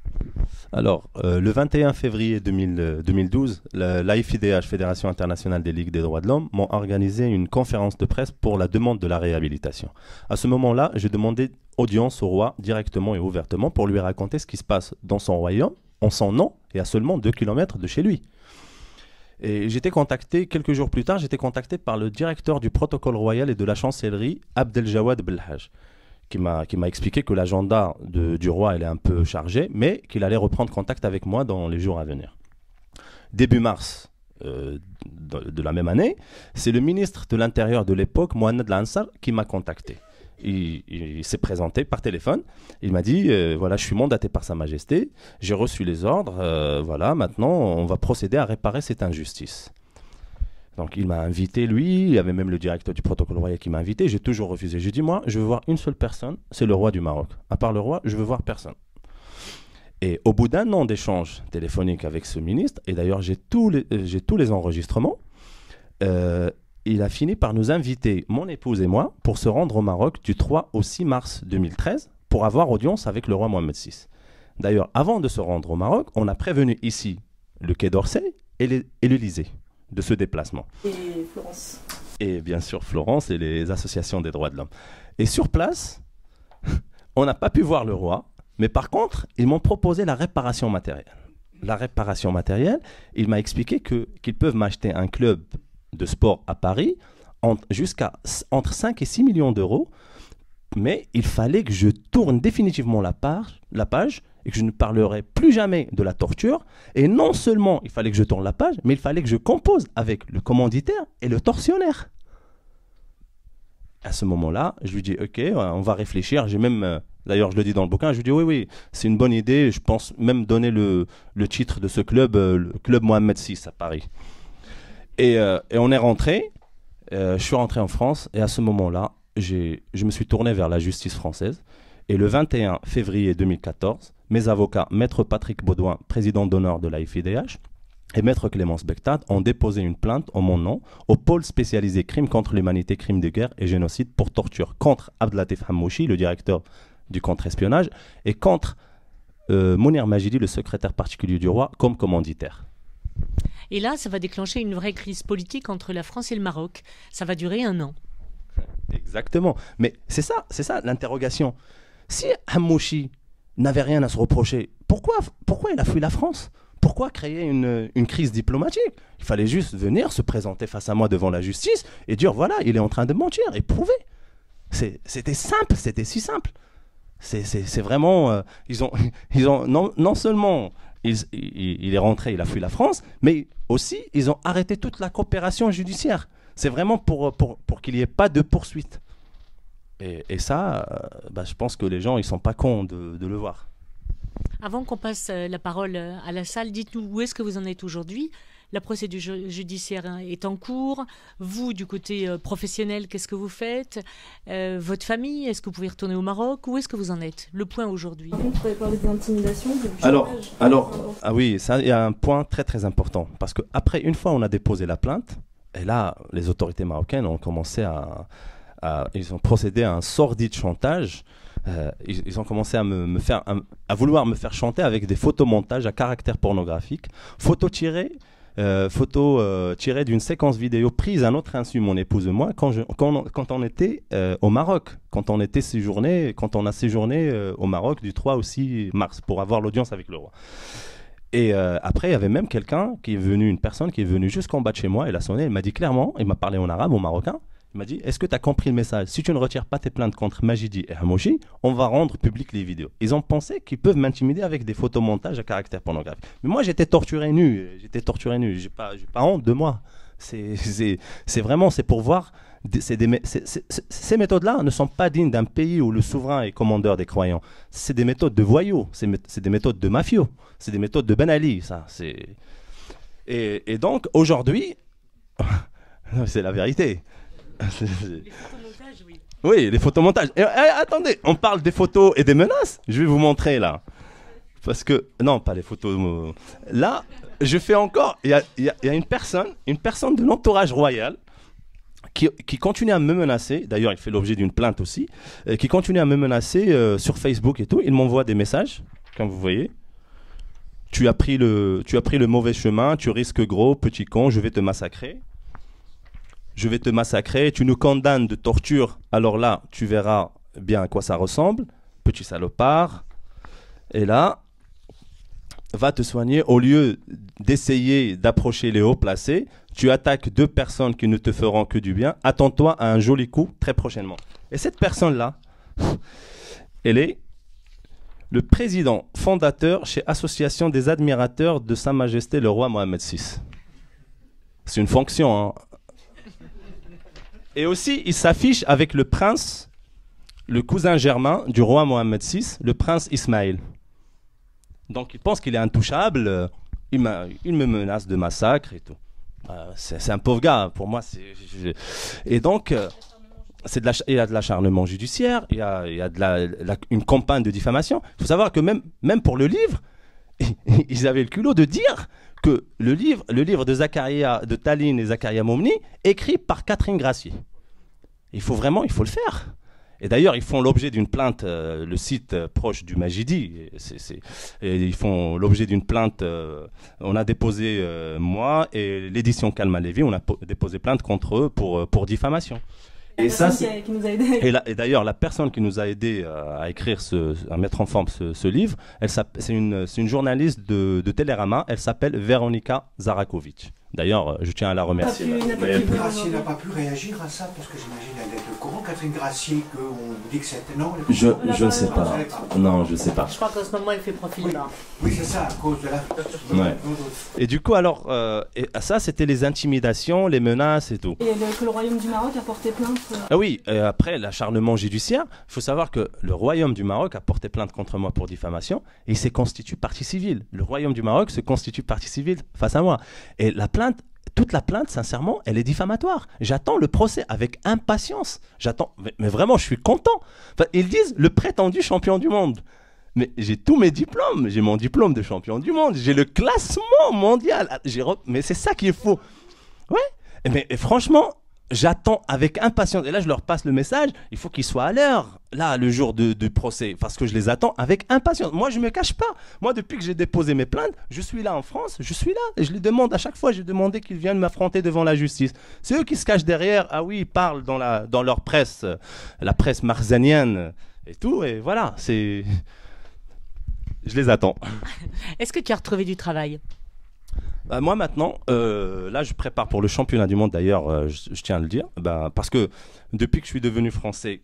B: Alors, le 21 février 2012, l'AIFIDH, Fédération internationale des ligues des droits de l'homme, m'ont organisé une conférence de presse pour la demande de la réhabilitation. À ce moment-là, j'ai demandé audience au roi directement et ouvertement pour lui raconter ce qui se passe dans son royaume, en son nom, et à seulement 2 kilomètres de chez lui. Et quelques jours plus tard, j'étais contacté par le directeur du protocole royal et de la chancellerie, Abdeljawad Belhaj, qui m'a expliqué que l'agenda du roi elle est un peu chargé, mais qu'il allait reprendre contact avec moi dans les jours à venir. Début mars de la même année, c'est le ministre de l'Intérieur de l'époque, Mohamed Lansar, qui m'a contacté. il s'est présenté par téléphone. Il m'a dit, voilà, je suis mandaté par Sa Majesté, j'ai reçu les ordres, voilà, maintenant on va procéder à réparer cette injustice. Donc il m'a invité, lui, il y avait même le directeur du protocole royal qui m'a invité, j'ai toujours refusé. J'ai dit, moi, je veux voir une seule personne, c'est le roi du Maroc. À part le roi, je veux voir personne. Et au bout d'un an d'échange téléphonique avec ce ministre, et d'ailleurs j'ai tous les enregistrements, il a fini par nous inviter, mon épouse et moi, pour se rendre au Maroc du 3 au 6 mars 2013 pour avoir audience avec le roi Mohamed VI. D'ailleurs, avant de se rendre au Maroc, on a prévenu ici le Quai d'Orsay et l'Élysée de ce déplacement.
C: Et Florence.
B: Et bien sûr Florence et les associations des droits de l'homme. Et sur place, on n'a pas pu voir le roi, mais par contre, ils m'ont proposé la réparation matérielle. La réparation matérielle, il m'a expliqué qu'ils peuvent m'acheter un club de sport à Paris jusqu'à entre 5 et 6 millions d'euros, mais il fallait que je tourne définitivement la page et que je ne parlerai plus jamais de la torture. Et non seulement il fallait que je tourne la page, mais il fallait que je compose avec le commanditaire et le tortionnaire. À ce moment-là, je lui dis ok, on va réfléchir. J'ai même, d'ailleurs je le dis dans le bouquin, je lui dis oui, c'est une bonne idée. Je pense même donner le titre de ce club, le club Mohamed VI à Paris. Et on est rentré, je suis rentré en France et à ce moment-là, je me suis tourné vers la justice française. Et le 21 février 2014, mes avocats, Maître Patrick Baudouin, président d'honneur de la FIDH, et Maître Clémence Bectade ont déposé une plainte en mon nom au pôle spécialisé crimes contre l'humanité, crimes de guerre et génocide pour torture contre Abdelatif Hammouchi, le directeur du contre-espionnage, et contre Mounir Majidi, le secrétaire particulier du roi, comme commanditaire.
A: Et là, ça va déclencher une vraie crise politique entre la France et le Maroc. Ça va durer 1 an.
B: Exactement. Mais c'est ça l'interrogation. Si Hammouchi n'avait rien à se reprocher, pourquoi il a fui la France? Pourquoi créer une crise diplomatique? Il fallait juste venir se présenter face à moi devant la justice et dire voilà, il est en train de mentir et prouver. C'était simple, c'était si simple. C'est vraiment... ils ont non seulement... Il est rentré, il a fui la France, mais aussi, ils ont arrêté toute la coopération judiciaire. C'est vraiment pour qu'il n'y ait pas de poursuite. Et ça, je pense que les gens, ils ne sont pas cons de le voir.
A: Avant qu'on passe la parole à la salle, dites-nous où est-ce que vous en êtes aujourd'hui? La procédure judiciaire est en cours. Vous, du côté professionnel, qu'est-ce que vous faites? Votre famille, est-ce que vous pouvez retourner au Maroc? Où est-ce que vous en êtes? Le point aujourd'hui.
C: Vous pouvez parler d'intimidation,
B: Ah oui, ça, il y a un point très très important. Parce qu'après, une fois on a déposé la plainte, et là, les autorités marocaines ont commencé ils ont procédé à un sordide chantage. Ils ont commencé à vouloir me faire chanter avec des photomontages à caractère pornographique, photos tirées d'une séquence vidéo prise à notre insu, mon épouse et moi, quand on était au Maroc, quand on a séjourné au Maroc du 3 au 6 mars pour avoir l'audience avec le roi. Et après, il y avait même une personne qui est venue jusqu'en bas de chez moi, elle a sonné, elle m'a dit clairement, il m'a parlé en arabe, en marocain, il m'a dit, est-ce que tu as compris le message? Si tu ne retires pas tes plaintes contre Majidi et Hammouchi, on va rendre public les vidéos. Ils ont pensé qu'ils peuvent m'intimider avec des photomontages à caractère pornographique. Mais moi, j'étais torturé nu. J'ai pas honte de moi. C'est vraiment, c'est pour voir. Ces méthodes-là ne sont pas dignes d'un pays où le souverain est commandeur des croyants. C'est des méthodes de voyous, c'est des méthodes de mafieux, c'est des méthodes de Ben Ali. Et donc, aujourd'hui, c'est la vérité.
A: Les photomontages, oui.
B: Oui, les photomontages. Attendez, on parle des photos et des menaces. Je vais vous montrer là. Parce que, non, pas les photos. Là, je fais encore. Il y a une personne de l'entourage royal qui continue à me menacer. D'ailleurs, il fait l'objet d'une plainte aussi. Qui continue à me menacer sur Facebook et tout. Il m'envoie des messages, comme vous voyez. Tu as pris le mauvais chemin, tu risques gros, petit con, je vais te massacrer. Je vais te massacrer, tu nous condamnes de torture, alors là, tu verras bien à quoi ça ressemble, petit salopard. Et là, va te soigner, au lieu d'essayer d'approcher les hauts placés, tu attaques 2 personnes qui ne te feront que du bien, attends-toi à un joli coup très prochainement. Et cette personne-là, elle est le président fondateur chez Association des admirateurs de Sa Majesté le roi Mohamed VI. C'est une fonction, hein. Et aussi, il s'affiche avec le prince le cousin germain du roi Mohammed VI, le prince Ismaël. Donc il pense qu'il est intouchable, il me menace de massacre et tout. C'est un pauvre gars, pour moi. Et donc, il y a de l'acharnement judiciaire, il y a une campagne de diffamation. Il faut savoir que même pour le livre, ils avaient le culot de dire que le livre de Tallinn et Zakaria Momni, écrit par Catherine Gracier. Il faut le faire. Et d'ailleurs, ils font l'objet d'une plainte, le site proche du Majidi, et ils font l'objet d'une plainte, on a déposé, moi et l'édition Kalma Lévy, on a déposé plainte contre eux pour diffamation. Et ça,
C: qui nous a aidés.
B: Et d'ailleurs, la personne qui nous a aidé à écrire, à mettre en forme ce livre, c'est une journaliste de Télérama, elle s'appelle Veronika Zarakovic. D'ailleurs, je tiens à la remercier.
D: Gracier n'a pas pu réagir à ça, parce que j'imagine elle est au courant, Catherine Gracier, qu'on dit que c'était non.
B: Je ne sais pas. Non, je ne sais pas.
A: Je crois qu'en ce moment, elle fait profil bas.
D: Oui, c'est ça, à cause de la...
B: Ouais. Et du coup, alors, ça, c'était les intimidations, les menaces et tout.
C: Et que le Royaume du Maroc a porté plainte.
B: Ah oui, après l'acharnement judiciaire, il faut savoir que le Royaume du Maroc a porté plainte contre moi pour diffamation et il s'est constitué partie civile. Le Royaume du Maroc se constitue partie civile face à moi. Et toute la plainte, sincèrement, elle est diffamatoire. J'attends le procès avec impatience. Mais vraiment, je suis content. Enfin, ils disent le prétendu champion du monde. Mais j'ai tous mes diplômes. J'ai mon diplôme de champion du monde. J'ai le classement mondial. Mais c'est ça qu'il faut. Ouais. Mais franchement, j'attends avec impatience. Et là, je leur passe le message. Il faut qu'ils soient à l'heure, là, le jour du procès. Parce que je les attends avec impatience. Moi, je ne me cache pas. Moi, depuis que j'ai déposé mes plaintes, je suis là en France. Je suis là. Et je les demande à chaque fois. J'ai demandé qu'ils viennent m'affronter devant la justice. C'est eux qui se cachent derrière. Ah oui, ils parlent dans leur presse, la presse marzanienne et tout. Et voilà, je les attends.
A: Est-ce que tu as retrouvé du travail ?
B: Moi maintenant, là je prépare pour le championnat du monde d'ailleurs, je tiens à le dire, parce que depuis que je suis devenu français,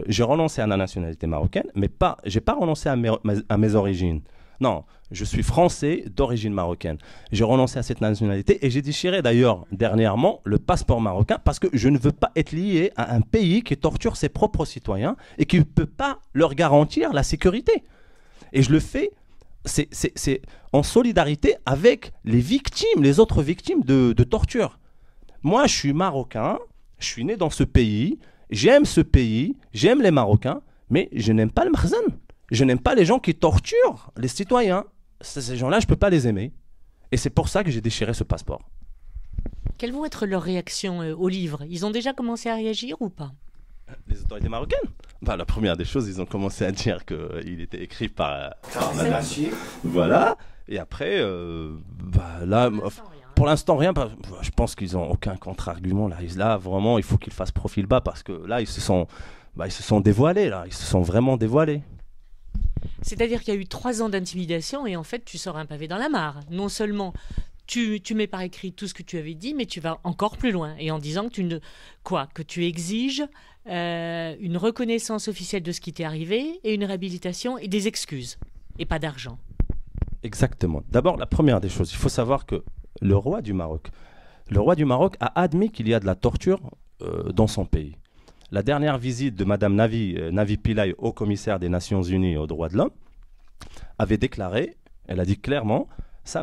B: j'ai renoncé à la nationalité marocaine, mais j'ai pas renoncé à mes origines. Non, je suis français d'origine marocaine. J'ai renoncé à cette nationalité et j'ai déchiré d'ailleurs dernièrement le passeport marocain parce que je ne veux pas être lié à un pays qui torture ses propres citoyens et qui ne peut pas leur garantir la sécurité. Et je le fais... C'est en solidarité avec les autres victimes de torture. Moi, je suis marocain, je suis né dans ce pays, j'aime les Marocains, mais je n'aime pas le Marzan. Je n'aime pas les gens qui torturent les citoyens. Ces gens-là, je ne peux pas les aimer. Et c'est pour ça que j'ai déchiré ce passeport.
A: Quelles vont être leurs réactions au livre ? Ils ont déjà commencé à réagir ou pas ?
B: Les autorités marocaines ? La première des choses, ils ont commencé à dire qu'il était écrit par madame. Voilà. Et après, là, pour l'instant, rien. Je pense qu'ils n'ont aucun contre-argument. Là, vraiment, il faut qu'ils fassent profil bas parce que là, ils se sont dévoilés. Là. Ils se sont vraiment dévoilés.
A: C'est-à-dire qu'il y a eu 3 ans d'intimidation et en fait, tu sors un pavé dans la mare. Non seulement... Tu mets par écrit tout ce que tu avais dit, mais tu vas encore plus loin. Et en disant que tu exiges une reconnaissance officielle de ce qui t'est arrivé et une réhabilitation et des excuses. Et pas d'argent.
B: Exactement. D'abord, la première des choses, il faut savoir que le roi du Maroc a admis qu'il y a de la torture dans son pays. La dernière visite de Madame Navi Pillay, haut commissaire des Nations Unies aux droits de l'homme, avait déclaré, elle a dit clairement...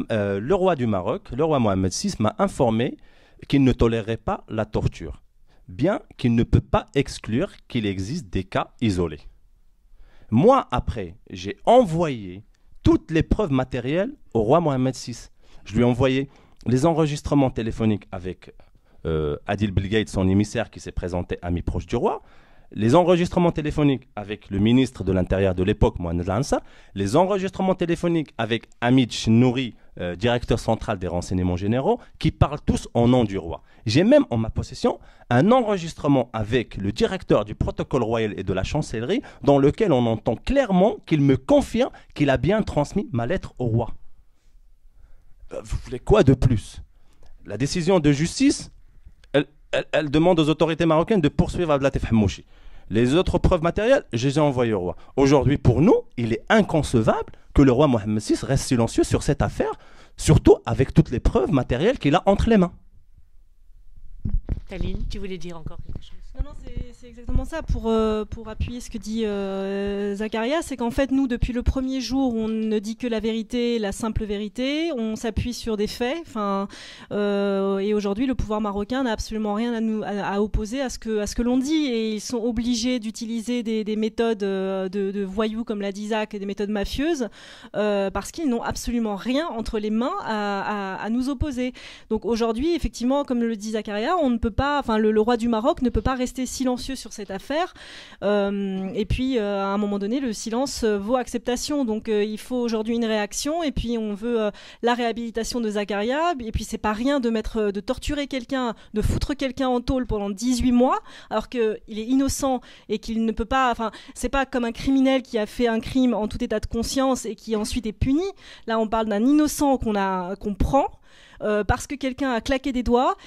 B: le roi du Maroc, le roi Mohammed VI, m'a informé qu'il ne tolérerait pas la torture, bien qu'il ne peut pas exclure qu'il existe des cas isolés. Moi, après, j'ai envoyé toutes les preuves matérielles au roi Mohammed VI. Je lui ai envoyé les enregistrements téléphoniques avec Adil Bilgate, son émissaire qui s'est présenté ami proche du roi, les enregistrements téléphoniques avec le ministre de l'Intérieur de l'époque, Mohamed Ansar, les enregistrements téléphoniques avec Hamid Chennouri, directeur central des renseignements généraux, qui parlent tous au nom du roi. J'ai même en ma possession un enregistrement avec le directeur du protocole royal et de la chancellerie, dans lequel on entend clairement qu'il me confirme qu'il a bien transmis ma lettre au roi. Vous voulez quoi de plus ? La décision de justice, elle demande aux autorités marocaines de poursuivre Abdelatif Hamouchi. Les autres preuves matérielles, je les ai envoyées au roi. Aujourd'hui, pour nous, il est inconcevable que le roi Mohammed VI reste silencieux sur cette affaire, surtout avec toutes les preuves matérielles qu'il a entre les mains.
A: Tallinn, tu voulais dire encore quelque chose ?
C: Non, c'est exactement ça. Pour appuyer ce que dit Zacharia, c'est qu'en fait, nous, depuis le premier jour, on ne dit que la vérité, la simple vérité. On s'appuie sur des faits. Et aujourd'hui, le pouvoir marocain n'a absolument rien à opposer à ce que l'on dit. Et ils sont obligés d'utiliser des méthodes de voyous, comme l'a dit Zach, et des méthodes mafieuses, parce qu'ils n'ont absolument rien entre les mains à nous opposer. Donc aujourd'hui, effectivement, comme le dit Zacharia, on ne peut pas, le roi du Maroc ne peut pas rester silencieux sur cette affaire. Et puis, à un moment donné, le silence vaut acceptation. Donc, il faut aujourd'hui une réaction. Et puis, on veut la réhabilitation de Zacharia. Et puis, c'est pas rien de torturer quelqu'un, de foutre quelqu'un en tôle pendant 18 mois, alors qu'il est innocent et qu'il ne peut pas. C'est pas comme un criminel qui a fait un crime en tout état de conscience et qui ensuite est puni. Là, on parle d'un innocent qu'on prend. Parce que quelqu'un a claqué des doigts,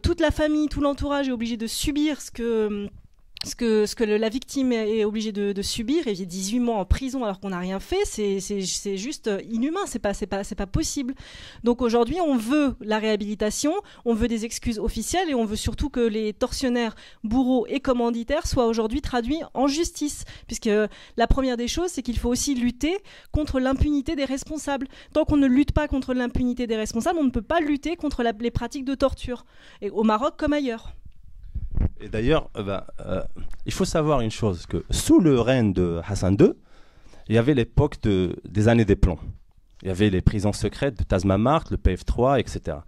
C: toute la famille, tout l'entourage est obligé de subir ce que la victime est obligée de subir, et 18 mois en prison alors qu'on n'a rien fait, c'est juste inhumain, c'est pas possible. Donc aujourd'hui, on veut la réhabilitation, on veut des excuses officielles, et on veut surtout que les tortionnaires, bourreaux et commanditaires soient aujourd'hui traduits en justice, puisque la première des choses, c'est qu'il faut aussi lutter contre l'impunité des responsables. Tant qu'on ne lutte pas contre l'impunité des responsables, on ne peut pas lutter contre les pratiques de torture, et au Maroc comme ailleurs.
B: Et d'ailleurs, il faut savoir une chose, que sous le règne de Hassan II, il y avait l'époque des années des plombs. Il y avait les prisons secrètes de Tazmamart, le PF3, etc.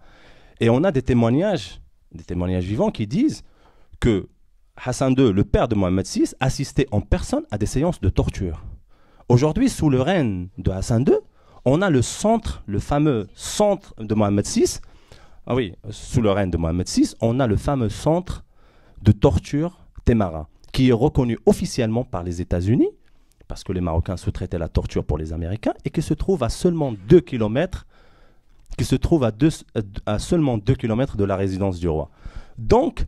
B: Et on a des témoignages vivants qui disent que Hassan II, le père de Mohamed VI, assistait en personne à des séances de torture. Aujourd'hui, sous le règne de Hassan II, on a le fameux centre de Mohamed VI. Ah oui, sous le règne de Mohamed VI, on a le fameux centre de torture Temara, qui est reconnu officiellement par les États-Unis, parce que les Marocains se traitaient la torture pour les Américains, et qui se trouve à seulement 2 kilomètres, à seulement 2 kilomètres de la résidence du roi. Donc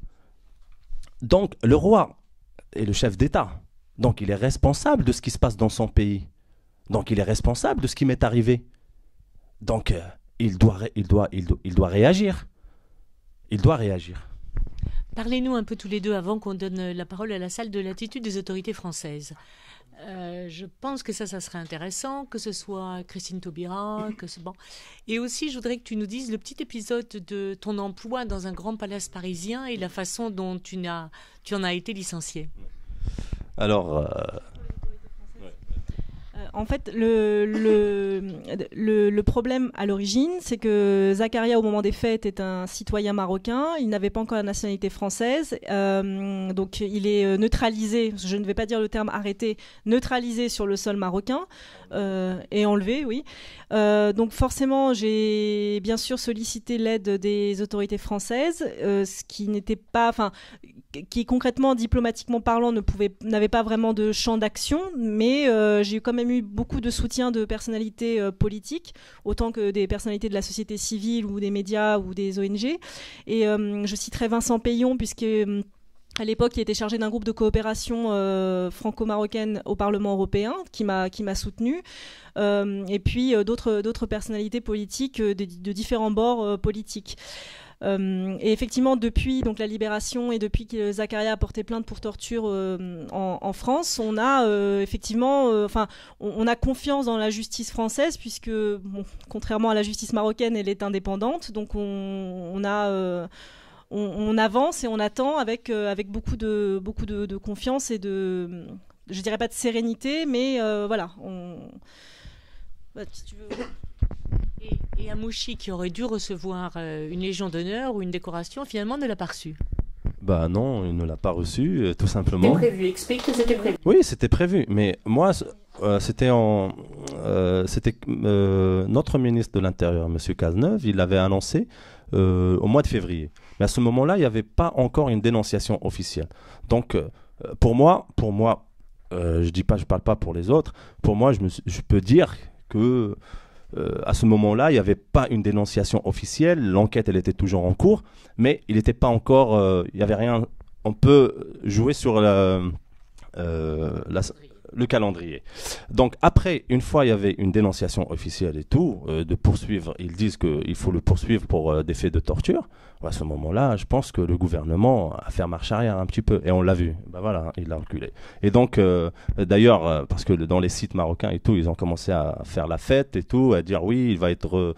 B: le roi est le chef d'État, donc il est responsable de ce qui se passe dans son pays, donc il est responsable de ce qui m'est arrivé, donc il doit réagir. Il doit réagir.
A: Parlez-nous un peu tous les deux avant qu'on donne la parole à la salle de l'attitude des autorités françaises. Je pense que ça serait intéressant, que ce soit Christine Taubira, bon. Et aussi, je voudrais que tu nous dises le petit épisode de ton emploi dans un grand palace parisien et la façon dont tu en as été licencié.
B: Alors...
C: En fait, le problème à l'origine, c'est que Zacharia, au moment des faits, était un citoyen marocain. Il n'avait pas encore la nationalité française. Donc, il est neutralisé, je ne vais pas dire le terme arrêté, neutralisé sur le sol marocain et enlevé, oui. Donc, forcément, j'ai bien sûr sollicité l'aide des autorités françaises, ce qui n'était pas... qui concrètement, diplomatiquement parlant, n'avait pas vraiment de champ d'action, mais j'ai quand même eu beaucoup de soutien de personnalités politiques, autant que des personnalités de la société civile ou des médias ou des ONG. Et je citerai Vincent Payon, puisque... à l'époque, il était chargé d'un groupe de coopération franco-marocaine au Parlement européen, qui m'a soutenu. Et puis d'autres personnalités politiques de différents bords politiques. Et effectivement, depuis donc la libération et depuis que Zacharia a porté plainte pour torture en France, on a effectivement, on a confiance dans la justice française, puisque contrairement à la justice marocaine, elle est indépendante. Donc on avance et on attend avec beaucoup de confiance et de, je dirais pas de sérénité, mais voilà. Si tu veux.
A: Et Amouchi, qui aurait dû recevoir une Légion d'honneur ou une décoration, finalement ne l'a pas reçu.
B: Bah non, il ne l'a pas reçu, tout simplement.
A: C'était prévu, explique que c'était prévu.
B: Oui, c'était prévu, mais moi, c'était notre ministre de l'Intérieur, M. Cazeneuve, il l'avait annoncé au mois de février. Mais à ce moment-là, il n'y avait pas encore une dénonciation officielle. Donc, pour moi, je parle pas pour les autres, pour moi, je peux dire que à ce moment-là, il n'y avait pas une dénonciation officielle, l'enquête, elle était toujours en cours, mais il n'était pas encore, il n'y avait rien, on peut jouer sur le calendrier. Donc après, une fois il y avait une dénonciation officielle et tout, de poursuivre, ils disent qu'il faut le poursuivre pour des faits de torture. À ce moment-là, je pense que le gouvernement a fait marche arrière un petit peu, et on l'a vu. Ben voilà, il l'a reculé. Et donc, d'ailleurs, parce que dans les sites marocains et tout, ils ont commencé à faire la fête et tout, à dire oui, il va être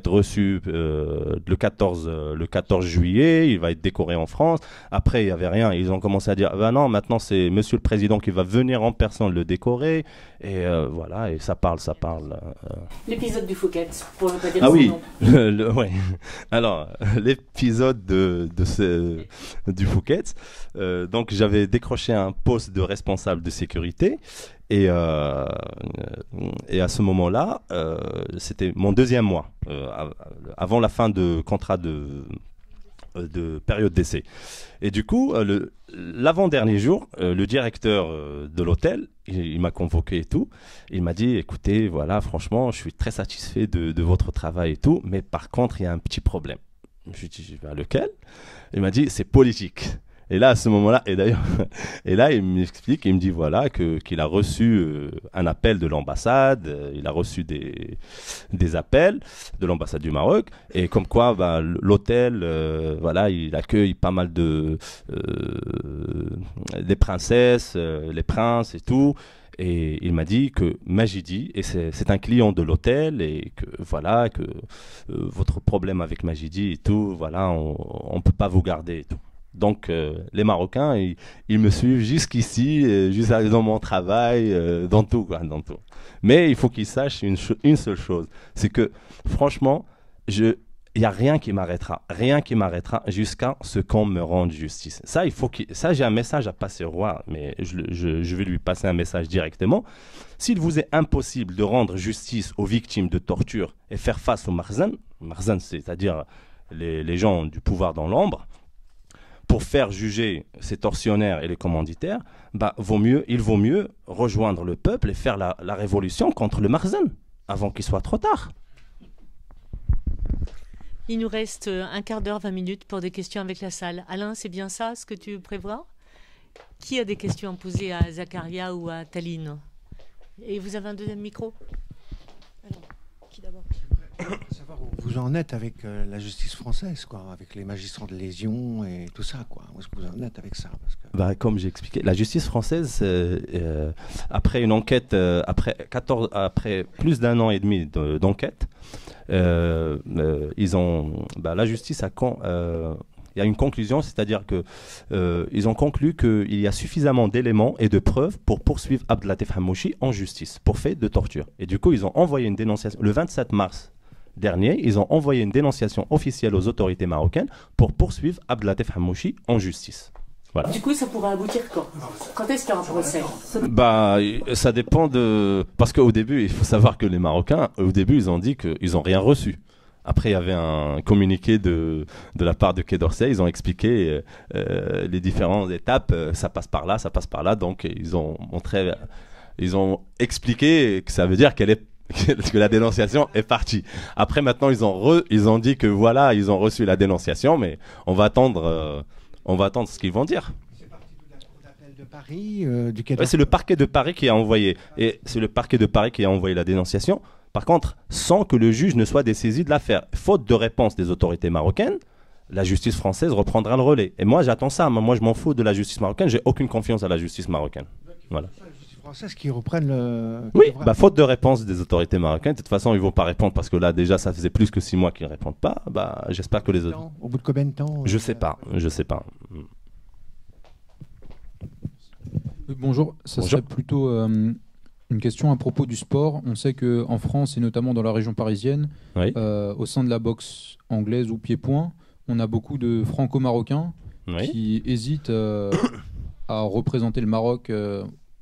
B: reçu le 14 juillet, il va être décoré en France. Après, il n'y avait rien. Ils ont commencé à dire, ben non, maintenant c'est Monsieur le Président qui va venir en personne le décorer. Et voilà, et ça parle.
A: L'épisode du Fouquet, pour ne pas dire
B: son
A: oui,
B: nom. Ouais. Alors, l'épisode du Fouquet, donc j'avais décroché un poste de responsable de sécurité. Et à ce moment-là, c'était mon deuxième mois, avant la fin de contrat de période d'essai. Et du coup, l'avant-dernier jour, le directeur de l'hôtel, il m'a convoqué et tout. Il m'a dit, écoutez, voilà, franchement, je suis très satisfait de votre travail et tout, mais par contre, il y a un petit problème. Je lui ai dit, lequel? Il m'a dit, c'est politique. Et là, à ce moment-là, et là, il m'explique, il me dit voilà qu'il a reçu un appel de l'ambassade, il a reçu des appels de l'ambassade du Maroc, et comme quoi l'hôtel, voilà, il accueille pas mal des princesses, les princes et tout. Et il m'a dit que Majidi, et c'est un client de l'hôtel, et que voilà, que votre problème avec Majidi et tout, voilà, on peut pas vous garder et tout. Donc les Marocains, ils me suivent jusqu'ici, jusqu'à dans mon travail, dans tout, quoi, dans tout. Mais il faut qu'ils sachent une seule chose, c'est que franchement, il n'y a rien qui m'arrêtera jusqu'à ce qu'on me rende justice. Ça, j'ai un message à passer au roi, mais je vais lui passer un message directement. S'il vous est impossible de rendre justice aux victimes de torture et faire face aux marzan, c'est-à-dire les gens du pouvoir dans l'ombre, pour faire juger ces tortionnaires et les commanditaires, il vaut mieux rejoindre le peuple et faire la révolution contre le marzan, avant qu'il soit trop tard.
A: Il nous reste un quart d'heure, 20 minutes pour des questions avec la salle. Alain, c'est bien ça ce que tu prévois? Qui a des questions à poser à Zakaria ou à Taline? Et vous avez un deuxième micro?
C: Alors, qui d'abord?
D: Savoir où vous en êtes avec la justice française, quoi, avec les magistrats de lésion et tout ça, quoi. Où est-ce que vous en êtes avec ça? Parce que...
B: Comme j'ai expliqué, la justice française, après une enquête, après plus d'1 an et demi d'enquête, la justice il y a une conclusion, c'est-à-dire que ils ont conclu qu'il y a suffisamment d'éléments et de preuves pour poursuivre Abdelatif Hamouchi en justice pour fait de torture. Et du coup, ils ont envoyé une dénonciation le 27 mars dernier. Ils ont envoyé une dénonciation officielle aux autorités marocaines pour poursuivre Abdelatif Hamouchi en justice. Voilà.
A: Du coup, ça pourrait aboutir quand? Quand est-ce qu'il y aura un procès?
B: Ça dépend parce qu'au début, il faut savoir que les Marocains, au début, ils ont dit qu'ils n'ont rien reçu. Après, il y avait un communiqué de la part de Quai d'Orsay. Ils ont expliqué les différentes étapes. Ça passe par là, ça passe par là. Donc, ils ont expliqué que ça veut dire que la dénonciation est partie. Après, maintenant, ils ont dit que voilà, ils ont reçu la dénonciation, mais on va attendre ce qu'ils vont dire.
D: C'est parti de la cour d'appel de Paris, du Quai d'Orsay.
B: C'est le parquet de Paris qui a envoyé, la dénonciation. Par contre, sans que le juge ne soit dessaisi de l'affaire. Faute de réponse des autorités marocaines, la justice française reprendra le relais. Et moi, j'attends ça. Moi, je m'en fous de la justice marocaine. J'ai aucune confiance à la justice marocaine. Voilà.
D: La justice française qui reprenne le...
B: Oui, faute de réponse des autorités marocaines. De toute façon, ils ne vont pas répondre parce que là, déjà, ça faisait plus que 6 mois qu'ils ne répondent pas. J'espère que les autres...
D: Au bout de combien de temps?
B: Je sais pas.
E: Bonjour, serait plutôt... une question à propos du sport. On sait qu'en France et notamment dans la région parisienne,
B: oui.
E: Au sein de la boxe anglaise ou pied-point, on a beaucoup de franco-marocains qui hésitent à représenter le Maroc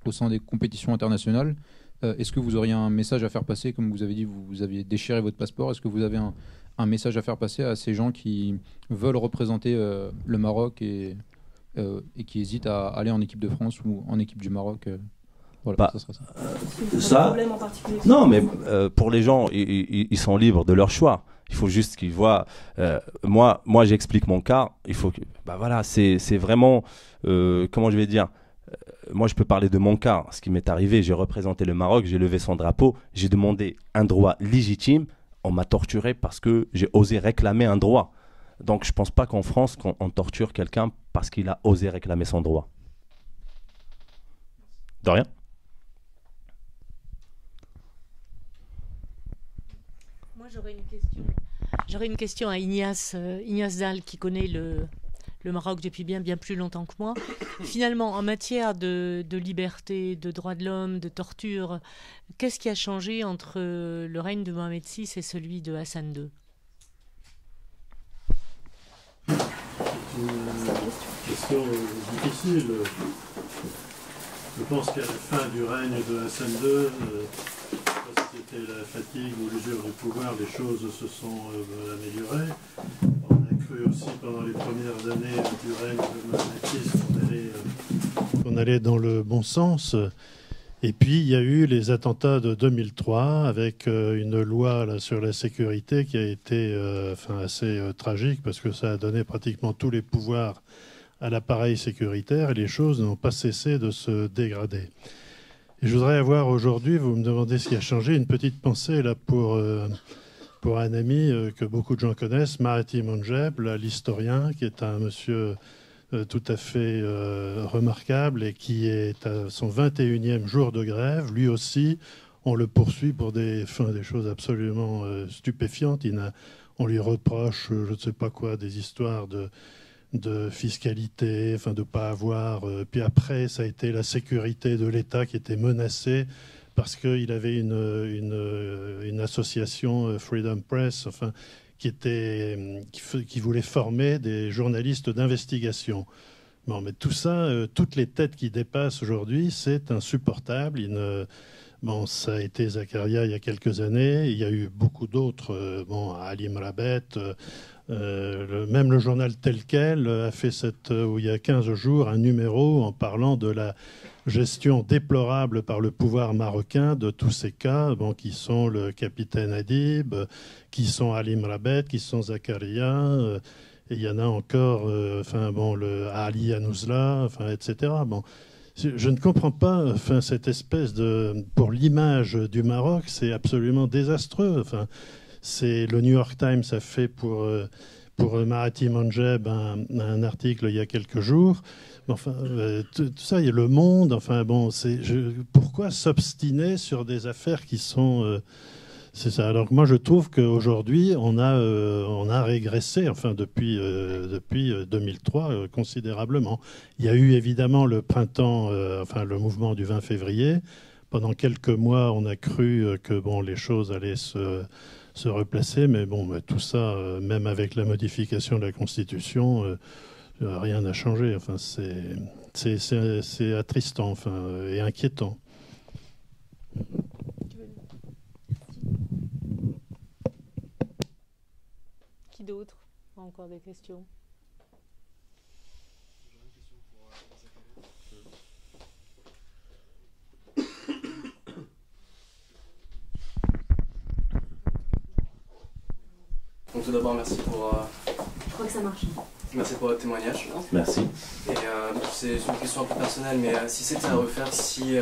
E: au sein des compétitions internationales. Est-ce que vous auriez un message à faire passer? Comme vous avez dit, vous aviez déchiré votre passeport. Est-ce que vous avez un message à faire passer à ces gens qui veulent représenter le Maroc et qui hésitent à aller en équipe de France ou en équipe du Maroc Voilà, ça serait ça.
B: Non, mais pour les gens, ils sont libres de leur choix. Il faut juste qu'ils voient. Moi, j'explique mon cas. Il faut que, voilà, c'est vraiment, comment je vais dire. moi, je peux parler de mon cas. Ce qui m'est arrivé, j'ai représenté le Maroc, j'ai levé son drapeau, j'ai demandé un droit légitime. On m'a torturé parce que j'ai osé réclamer un droit. Donc, je ne pense pas qu'en France, on torture quelqu'un parce qu'il a osé réclamer son droit. De rien.
A: Moi, j'aurais une question à Ignace Dalle, qui connaît le Maroc depuis bien plus longtemps que moi. Finalement, en matière de liberté, de droits de l'homme, de torture, qu'est-ce qui a changé entre le règne de Mohamed VI et celui de Hassan II?
F: C'est une question difficile. Je pense qu'à la fin du règne de Hassan II, c'était la fatigue ou l'usure du pouvoir, les choses se sont améliorées. On a cru aussi pendant les premières années du règne de Mohamed VI qu'on allait dans le bon sens. Et puis il y a eu les attentats de 2003 avec une loi là, sur la sécurité qui a été assez tragique parce que ça a donné pratiquement tous les pouvoirs à l'appareil sécuritaire et les choses n'ont pas cessé de se dégrader. Et je voudrais avoir aujourd'hui, vous me demandez ce qui a changé, une petite pensée là pour un ami que beaucoup de gens connaissent, Marati Monjeb, l'historien, qui est un monsieur tout à fait remarquable et qui est à son 21e jour de grève. Lui aussi, on le poursuit pour des choses absolument stupéfiantes. On lui reproche, je ne sais pas quoi, des histoires de fiscalité, de ne pas avoir... puis après, ça a été la sécurité de l'État qui était menacée parce qu'il avait une association, Freedom Press, qui voulait former des journalistes d'investigation. Bon, mais tout ça, toutes les têtes qui dépassent aujourd'hui, c'est insupportable. Bon, ça a été Zakaria il y a quelques années. Il y a eu beaucoup d'autres. Ali Mrabet, même le journal Tel Quel a fait il y a 15 jours un numéro en parlant de la gestion déplorable par le pouvoir marocain de tous ces cas, qui sont le capitaine Adib, qui sont Ali Mrabet, qui sont Zakaria, et il y en a encore, le Ali Anouzla, etc. Bon, je ne comprends pas, cette espèce pour l'image du Maroc, c'est absolument désastreux. C'est le New York Times a fait pour Marati Monjeb un article il y a quelques jours. Tout ça, il y a Le Monde. Pourquoi s'obstiner sur des affaires qui sont... c'est ça. Alors que moi, je trouve qu'aujourd'hui, on a régressé, depuis 2003, considérablement. Il y a eu évidemment le printemps, le mouvement du 20 février. Pendant quelques mois, on a cru que les choses allaient se replacer, mais tout ça, même avec la modification de la Constitution, rien n'a changé. C'est attristant, et inquiétant.
A: Qui d'autre a encore des questions?
G: Donc tout d'abord, merci pour...
A: Je crois que ça marche.
G: Merci pour votre témoignage.
B: Merci.
G: Et c'est une question un peu personnelle, mais si c'était à refaire, si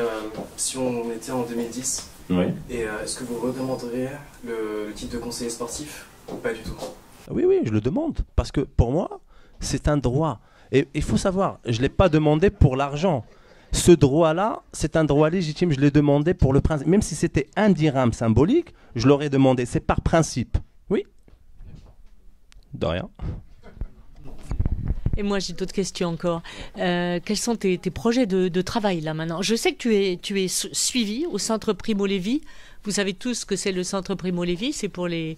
G: on était en 2010,
B: oui.
G: Et est-ce que vous redemanderiez le titre de conseiller sportif ou pas du tout?
B: Oui, je le demande. Parce que pour moi, c'est un droit. Et il faut savoir, je ne l'ai pas demandé pour l'argent. Ce droit-là, c'est un droit légitime. Je l'ai demandé pour le principe. Même si c'était un dirham symbolique, je l'aurais demandé. C'est par principe. Oui. De rien.
A: Et moi, j'ai d'autres questions encore. Quels sont tes projets de travail là maintenant? Je sais que tu es suivi au Centre Primo Levi. Vous savez tous ce que c'est le Centre Primo Levi. C'est pour les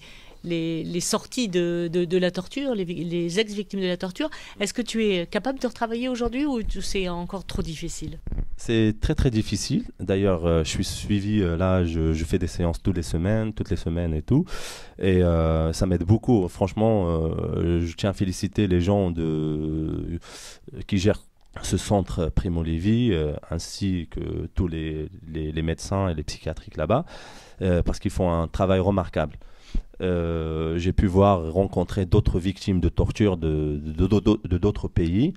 A: sorties de la torture, les ex-victimes de la torture. Est-ce que tu es capable de retravailler aujourd'hui ou c'est encore trop difficile?
B: C'est très très difficile. D'ailleurs, je suis suivi, là, je fais des séances toutes les semaines et tout. Et ça m'aide beaucoup. Franchement, je tiens à féliciter les gens qui gèrent ce centre Primo Levi, ainsi que tous les médecins et les psychiatriques là-bas, parce qu'ils font un travail remarquable. J'ai pu rencontrer d'autres victimes de torture de d'autres pays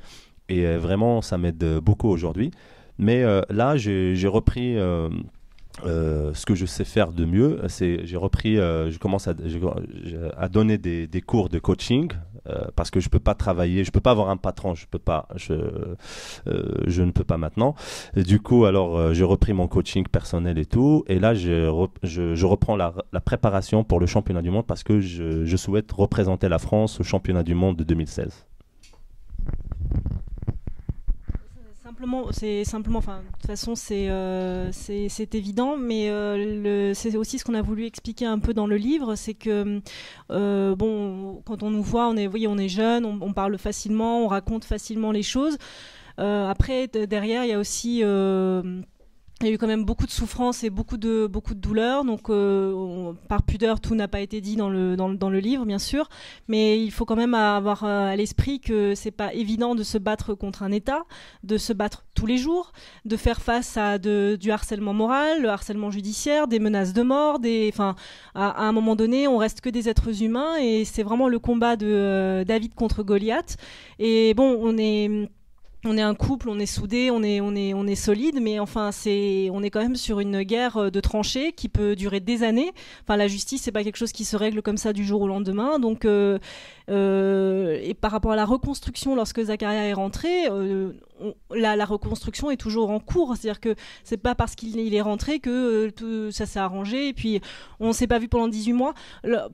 B: et vraiment ça m'aide beaucoup aujourd'hui Mais là, j'ai repris ce que je sais faire de mieux. J'ai repris, je commence à donner des cours de coaching parce que je peux pas travailler, je peux pas avoir un patron, je ne peux pas maintenant. Et du coup, alors j'ai repris mon coaching personnel et tout. Et là, je reprends la préparation pour le championnat du monde parce que je souhaite représenter la France au championnat du monde de 2016.
C: C'est simplement, enfin, de toute façon, c'est évident, mais c'est aussi ce qu'on a voulu expliquer un peu dans le livre, c'est que bon, quand on nous voit, on est jeune, on parle facilement, on raconte facilement les choses. Après, derrière, il y a aussi il y a eu quand même beaucoup de souffrance et beaucoup de douleur, donc par pudeur tout n'a pas été dit dans le livre bien sûr, mais il faut quand même avoir à l'esprit que c'est pas évident de se battre contre un État, de se battre tous les jours, de faire face à du harcèlement moral, le harcèlement judiciaire, des menaces de mort, à un moment donné on reste que des êtres humains et c'est vraiment le combat de David contre Goliath. Et bon, on est un couple, on est soudés, on est solide, mais enfin on est quand même sur une guerre de tranchées qui peut durer des années. Enfin, la justice, c'est pas quelque chose qui se règle comme ça du jour au lendemain. Donc, et par rapport à la reconstruction, lorsque Zakaria est rentré, la reconstruction est toujours en cours. C'est-à-dire que c'est pas parce qu'il est rentré que tout ça s'est arrangé. Et puis, on s'est pas vu pendant 18 mois.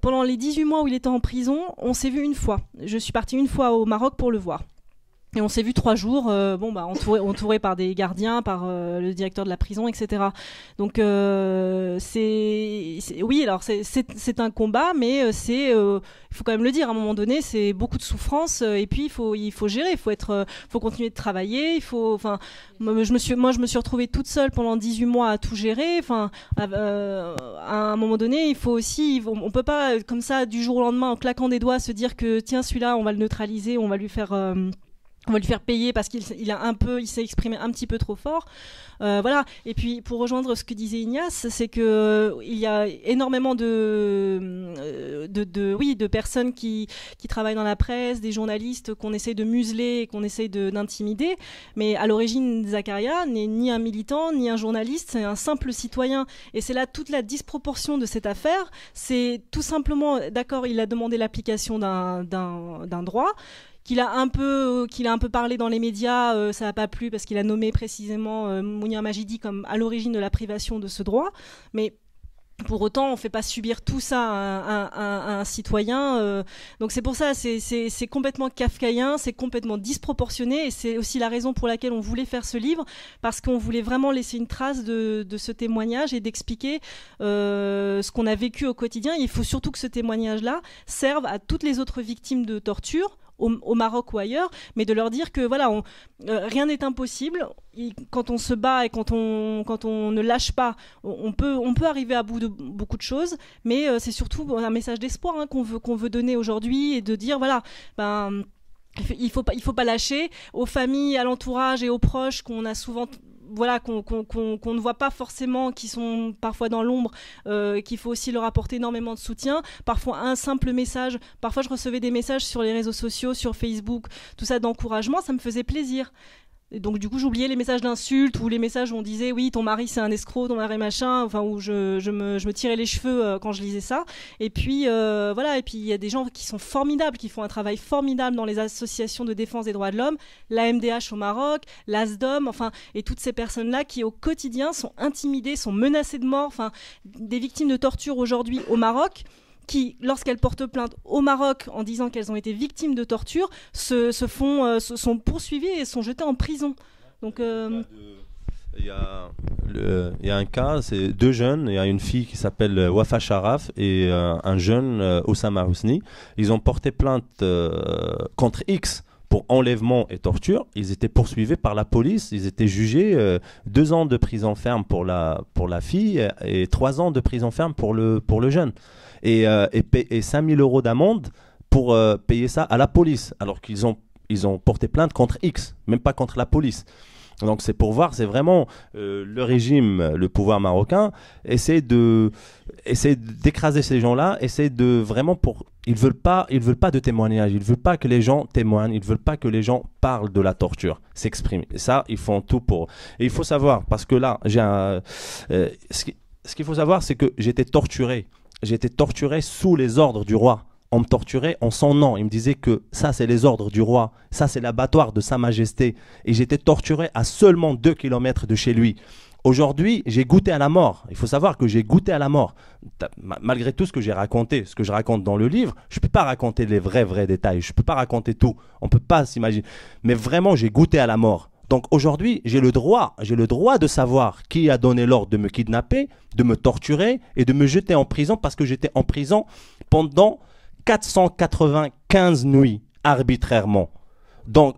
C: Pendant les 18 mois où il était en prison, on s'est vu une fois. Je suis partie une fois au Maroc pour le voir. Et on s'est vu 3 jours, entouré par des gardiens, par le directeur de la prison, etc. Donc oui, alors c'est un combat, mais il faut quand même le dire. À un moment donné, c'est beaucoup de souffrance, et puis il faut gérer, faut continuer de travailler. Moi je me suis retrouvée toute seule pendant 18 mois à tout gérer. Enfin, à un moment donné, il faut aussi, on peut pas comme ça du jour au lendemain en claquant des doigts se dire que tiens celui-là on va le neutraliser, on va lui faire payer parce qu'il s'est exprimé un petit peu trop fort. Voilà. Et puis, pour rejoindre ce que disait Ignace, c'est que il y a énormément de personnes qui travaillent dans la presse, des journalistes qu'on essaye de museler, qu'on essaye d'intimider. Mais à l'origine, Zakaria n'est ni un militant, ni un journaliste, c'est un simple citoyen. Et c'est là toute la disproportion de cette affaire. C'est tout simplement, d'accord, il a demandé l'application d'un droit, qu'il a un peu parlé dans les médias, ça n'a pas plu parce qu'il a nommé précisément Mounir Majidi comme à l'origine de la privation de ce droit. Mais pour autant, on ne fait pas subir tout ça à un citoyen. Donc c'est pour ça, c'est complètement kafkaïen, c'est complètement disproportionné, et c'est aussi la raison pour laquelle on voulait faire ce livre, parce qu'on voulait vraiment laisser une trace de ce témoignage et d'expliquer ce qu'on a vécu au quotidien. Il faut surtout que ce témoignage-là serve à toutes les autres victimes de torture, au Maroc ou ailleurs, mais de leur dire que voilà, rien n'est impossible. Quand on se bat et quand on ne lâche pas, on peut arriver à bout de beaucoup de choses, mais c'est surtout un message d'espoir qu'on veut donner aujourd'hui, et de dire voilà, il faut pas lâcher aux familles, à l'entourage et aux proches qu'on a souvent qu'on ne voit pas forcément, qui sont parfois dans l'ombre, qu'il faut aussi leur apporter énormément de soutien. Parfois un simple message, parfois je recevais des messages sur les réseaux sociaux, sur Facebook, tout ça d'encouragement, ça me faisait plaisir. Et donc du coup j'oubliais les messages d'insultes ou les messages où on disait oui ton mari c'est un escroc, ton mari machin, enfin où je me tirais les cheveux quand je lisais ça. Et puis voilà, et puis il y a des gens qui sont formidables, qui font un travail formidable dans les associations de défense des droits de l'homme, la MDH au Maroc, l'ASDOM, enfin, et toutes ces personnes là qui au quotidien sont intimidées, sont menacées de mort, enfin des victimes de torture aujourd'hui au Maroc, qui, lorsqu'elles portent plainte au Maroc en disant qu'elles ont été victimes de torture, sont poursuivies et sont jetées en prison. Donc,
B: il y a un cas, c'est 2 jeunes. Il y a une fille qui s'appelle Wafa Sharaf et un jeune, Oussama Husni. Ils ont porté plainte contre X pour enlèvement et torture. Ils étaient poursuivis par la police. Ils étaient jugés 2 ans de prison ferme pour la fille et 3 ans de prison ferme pour le jeune. Et 5 000 € d'amende pour payer ça à la police, alors qu'ils ont porté plainte contre X, même pas contre la police. Donc c'est pour voir, c'est vraiment le régime, le pouvoir marocain essaie d'écraser ces gens-là, essaie de vraiment ils veulent pas de témoignages, ils veulent pas que les gens témoignent, ils veulent pas que les gens parlent de la torture, s'expriment. Et ça, ils font tout pour. Et il faut savoir, parce que là, ce qu'il faut savoir, c'est que j'étais torturé sous les ordres du roi. On me torturait en son nom. Il me disait que ça, c'est les ordres du roi. Ça, c'est l'abattoir de Sa Majesté. Et j'étais torturé à seulement 2 kilomètres de chez lui. Aujourd'hui, j'ai goûté à la mort. Il faut savoir que j'ai goûté à la mort. Malgré tout ce que j'ai raconté, ce que je raconte dans le livre, je ne peux pas raconter les vrais détails. Je ne peux pas raconter tout. On ne peut pas s'imaginer. Mais vraiment, j'ai goûté à la mort. Donc aujourd'hui, j'ai le droit de savoir qui a donné l'ordre de me kidnapper, de me torturer et de me jeter en prison parce que j'étais en prison pendant 495 nuits arbitrairement. Donc,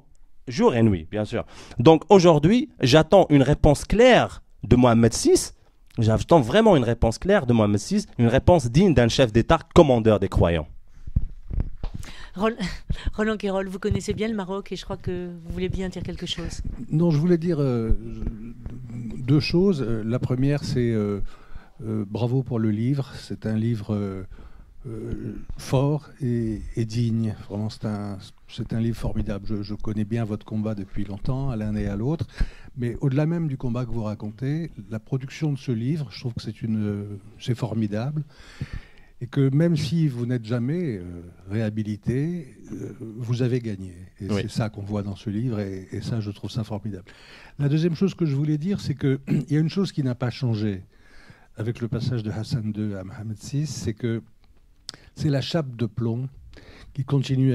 B: jour et nuit, bien sûr. Donc aujourd'hui, j'attends une réponse claire de Mohamed VI. J'attends vraiment une réponse claire de Mohamed VI, une réponse digne d'un chef d'État commandeur des croyants.
A: Roland Quérol, vous connaissez bien le Maroc et je crois que vous voulez bien dire quelque chose.
H: Non, je voulais dire 2 choses. La première, c'est bravo pour le livre. C'est un livre fort et digne. Vraiment, c'est un livre formidable. Je connais bien votre combat depuis longtemps, à l'un et à l'autre. Mais au-delà même du combat que vous racontez, la production de ce livre, je trouve que c'est formidable. Et que même si vous n'êtes jamais réhabilité, vous avez gagné. Et oui. C'est ça qu'on voit dans ce livre, et ça, je trouve ça formidable. La deuxième chose que je voulais dire, c'est qu'il y a une chose qui n'a pas changé avec le passage de Hassan II à Mohamed VI, c'est que c'est la chape de plomb qui continue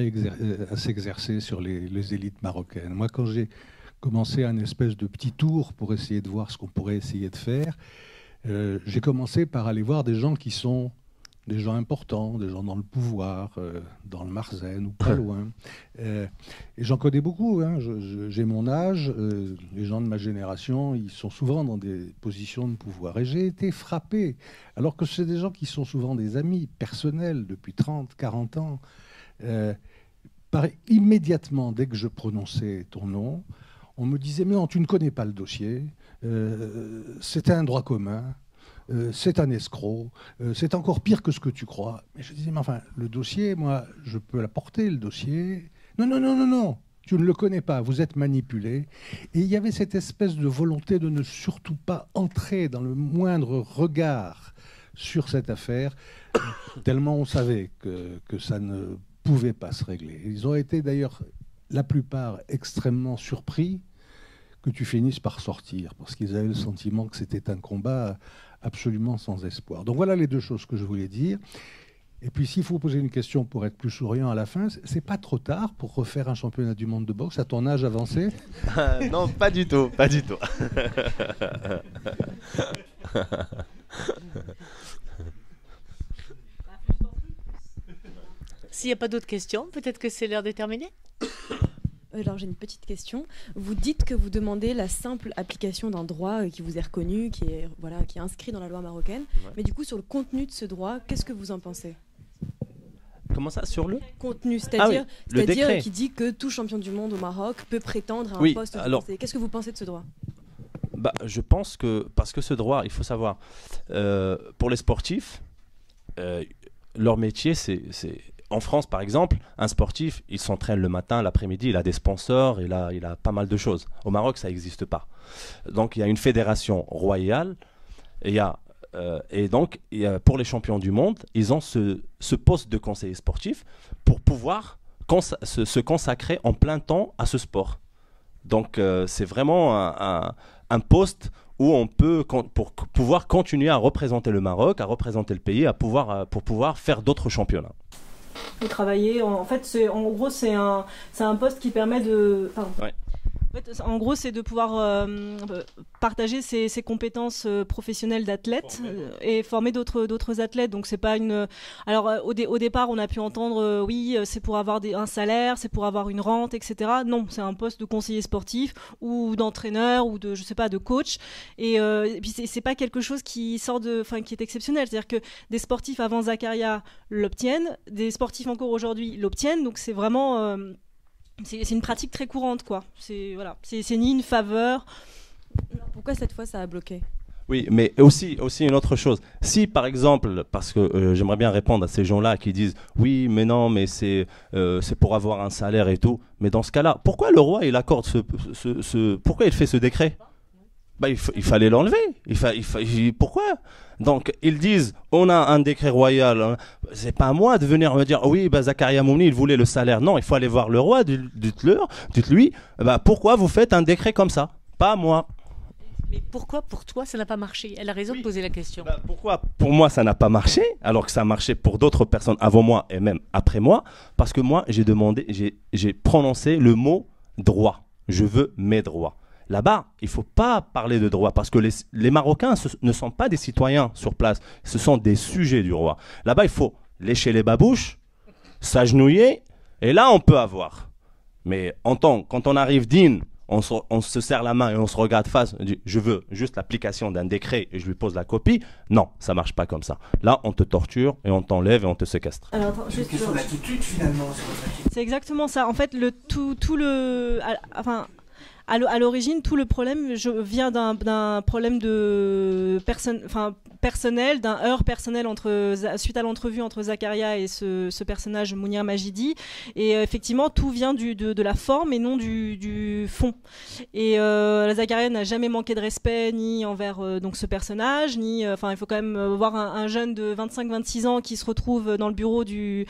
H: à s'exercer sur les élites marocaines. Moi, quand j'ai commencé un espèce de petit tour pour essayer de voir ce qu'on pourrait essayer de faire, j'ai commencé par aller voir des gens qui sont des gens importants, des gens dans le pouvoir, dans le Marzen ou pas loin. Et j'en connais beaucoup, hein. J'ai mon âge, les gens de ma génération, ils sont souvent dans des positions de pouvoir. Et j'ai été frappé, alors que c'est des gens qui sont souvent des amis personnels depuis 30, 40 ans. Immédiatement, dès que je prononçais ton nom, on me disait « Mais non, tu ne connais pas le dossier, c'est un droit commun. C'est un escroc, c'est encore pire que ce que tu crois. » Mais je disais, mais enfin, le dossier, moi, je peux l'apporter, le dossier. Non, tu ne le connais pas, vous êtes manipulé. Et il y avait cette espèce de volonté de ne surtout pas entrer dans le moindre regard sur cette affaire, tellement on savait que ça ne pouvait pas se régler. Ils ont été d'ailleurs, la plupart, extrêmement surpris que tu finisses par sortir, parce qu'ils avaient le sentiment que c'était un combat absolument sans espoir. Donc voilà les 2 choses que je voulais dire. Et puis s'il faut poser une question pour être plus souriant à la fin, c'est pas trop tard pour refaire un championnat du monde de boxe à ton âge avancé?
B: Non, pas du tout, pas du tout.
A: S'il n'y a pas d'autres questions, peut-être que c'est l'heure de terminer.
I: Alors j'ai une petite question. Vous dites que vous demandez la simple application d'un droit qui vous est reconnu, qui est inscrit dans la loi marocaine. Ouais. Mais du coup, sur le contenu de ce droit, qu'est-ce que vous en pensez?
B: Comment ça, sur le
I: contenu, c'est-à-dire qui dit que tout champion du monde au Maroc peut prétendre à un poste de conseiller. Qu'est-ce que vous pensez de ce droit?
B: Je pense que, parce que ce droit, il faut savoir, pour les sportifs, leur métier, c'est en France, par exemple, un sportif, il s'entraîne le matin, l'après-midi, il a des sponsors, il a pas mal de choses. Au Maroc, ça n'existe pas. Donc, il y a une fédération royale, et donc, pour les champions du monde, ils ont ce poste de conseiller sportif pour pouvoir se consacrer en plein temps à ce sport. Donc, c'est vraiment un poste où on peut, pour pouvoir continuer à représenter le Maroc, à représenter le pays, pour pouvoir faire d'autres championnats.
C: Et travailler, en fait, c'est un poste qui permet de...
B: Ouais.
C: En gros, c'est de pouvoir partager ses compétences professionnelles d'athlète et former d'autres athlètes. Donc, c'est pas une. Alors, au départ, on a pu entendre oui, c'est pour avoir un salaire, c'est pour avoir une rente, etc. Non, c'est un poste de conseiller sportif ou d'entraîneur ou de, je sais pas, de coach. Et puis, c'est pas quelque chose qui qui est exceptionnel. C'est-à-dire que des sportifs avant Zakaria l'obtiennent, des sportifs encore aujourd'hui l'obtiennent. Donc, c'est vraiment c'est une pratique très courante, quoi. C'est ni une faveur.
I: Alors pourquoi cette fois ça a bloqué?
B: Oui, mais aussi une autre chose. Si, par exemple, parce que j'aimerais bien répondre à ces gens-là qui disent « Oui, mais non, mais c'est pour avoir un salaire et tout ». Mais dans ce cas-là, pourquoi le roi, il accorde pourquoi il fait ce décret? Bah, il fallait l'enlever. Pourquoi? Donc, ils disent « On a un décret royal. » C'est pas à moi de venir me dire « Oui, bah, Zakaria Moumni, il voulait le salaire. » Non, il faut aller voir le roi. Dites-lui bah, « Pourquoi vous faites un décret comme ça ?» Pas à moi.
A: Mais pourquoi pour toi ça n'a pas marché? Elle a raison de poser la question.
B: Bah, pourquoi pour moi ça n'a pas marché alors que ça a marché pour d'autres personnes avant moi et même après moi? Parce que moi j'ai prononcé le mot droit. Je veux mes droits. Là-bas, il ne faut pas parler de droit parce que les Marocains ne sont pas des citoyens sur place. Ce sont des sujets du roi. Là-bas, il faut lécher les babouches, s'agenouiller et là on peut avoir. Mais quand on arrive digne, on se serre la main et on se regarde face, on dit je veux juste l'application d'un décret et je lui pose la copie. Non, ça marche pas comme ça. Là, on te torture et on t'enlève et on te séquestre.
J: Alors, c'est une question d'attitude finalement.
C: C'est exactement ça. En fait, à l'origine, tout le problème vient d'un problème de personnel, d'un heurt personnel suite à l'entrevue entre Zakaria et ce personnage Mounir Majidi. Et effectivement, tout vient de la forme et non du fond. Et Zakaria n'a jamais manqué de respect ni envers donc ce personnage, il faut quand même voir un jeune de 25-26 ans qui se retrouve dans le bureau du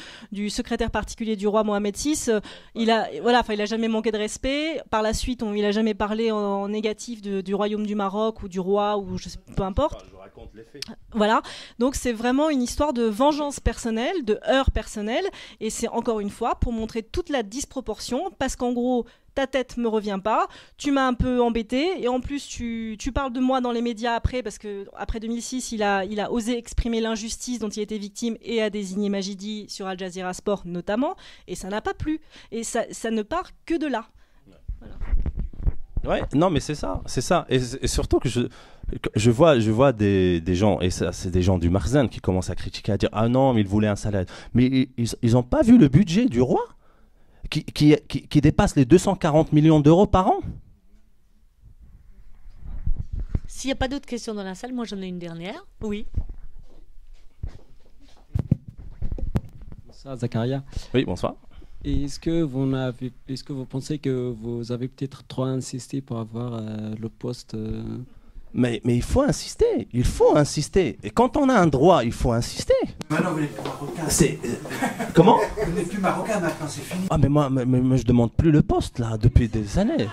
C: secrétaire particulier du roi Mohamed VI. Il a jamais manqué de respect. Par la suite, il a jamais parlé en négatif du royaume du Maroc ou du roi ou peu importe.
B: Je raconte les faits.
C: Voilà, donc c'est vraiment une histoire de vengeance personnelle, de heurts personnel, et c'est encore une fois pour montrer toute la disproportion, parce qu'en gros, ta tête me revient pas, tu m'as un peu embêté, et en plus tu parles de moi dans les médias après, parce que après 2006, il a osé exprimer l'injustice dont il était victime et a désigné Majidi sur Al Jazeera Sport notamment, et ça n'a pas plu, et ça ne part que de là. Voilà.
B: Ouais, non mais c'est ça, et surtout que je vois des gens, et ça c'est des gens du Marzan qui commencent à critiquer, à dire ah non mais ils voulaient un salaire, mais ils n'ont pas vu le budget du roi qui dépasse les 240 millions d'euros par an.
A: S'il n'y a pas d'autres questions dans la salle, moi j'en ai une dernière. Oui.
K: Bonsoir Zakaria.
B: Oui, bonsoir.
K: Est-ce que vous pensez que vous avez peut-être trop insisté pour avoir le poste
B: Mais il faut insister, Et quand on a un droit, il faut insister.
J: Maintenant, vous n'êtes plus marocain.
B: Comment?
J: Vous n'êtes plus marocain maintenant, c'est fini.
B: Ah mais moi je demande plus le poste là depuis des années.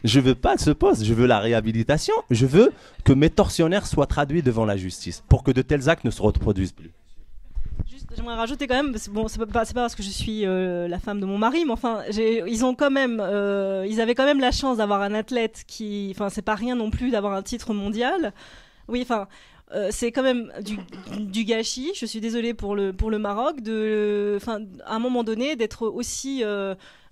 B: Je veux pas ce poste, je veux la réhabilitation. Je veux que mes tortionnaires soient traduits devant la justice pour que de tels actes ne se reproduisent plus.
C: Juste, j'aimerais rajouter quand même, bon, c'est pas parce que je suis la femme de mon mari, mais enfin, ils avaient quand même la chance d'avoir un athlète c'est pas rien non plus d'avoir un titre mondial. Oui, enfin, c'est quand même du gâchis. Je suis désolée pour le Maroc à un moment donné d'être aussi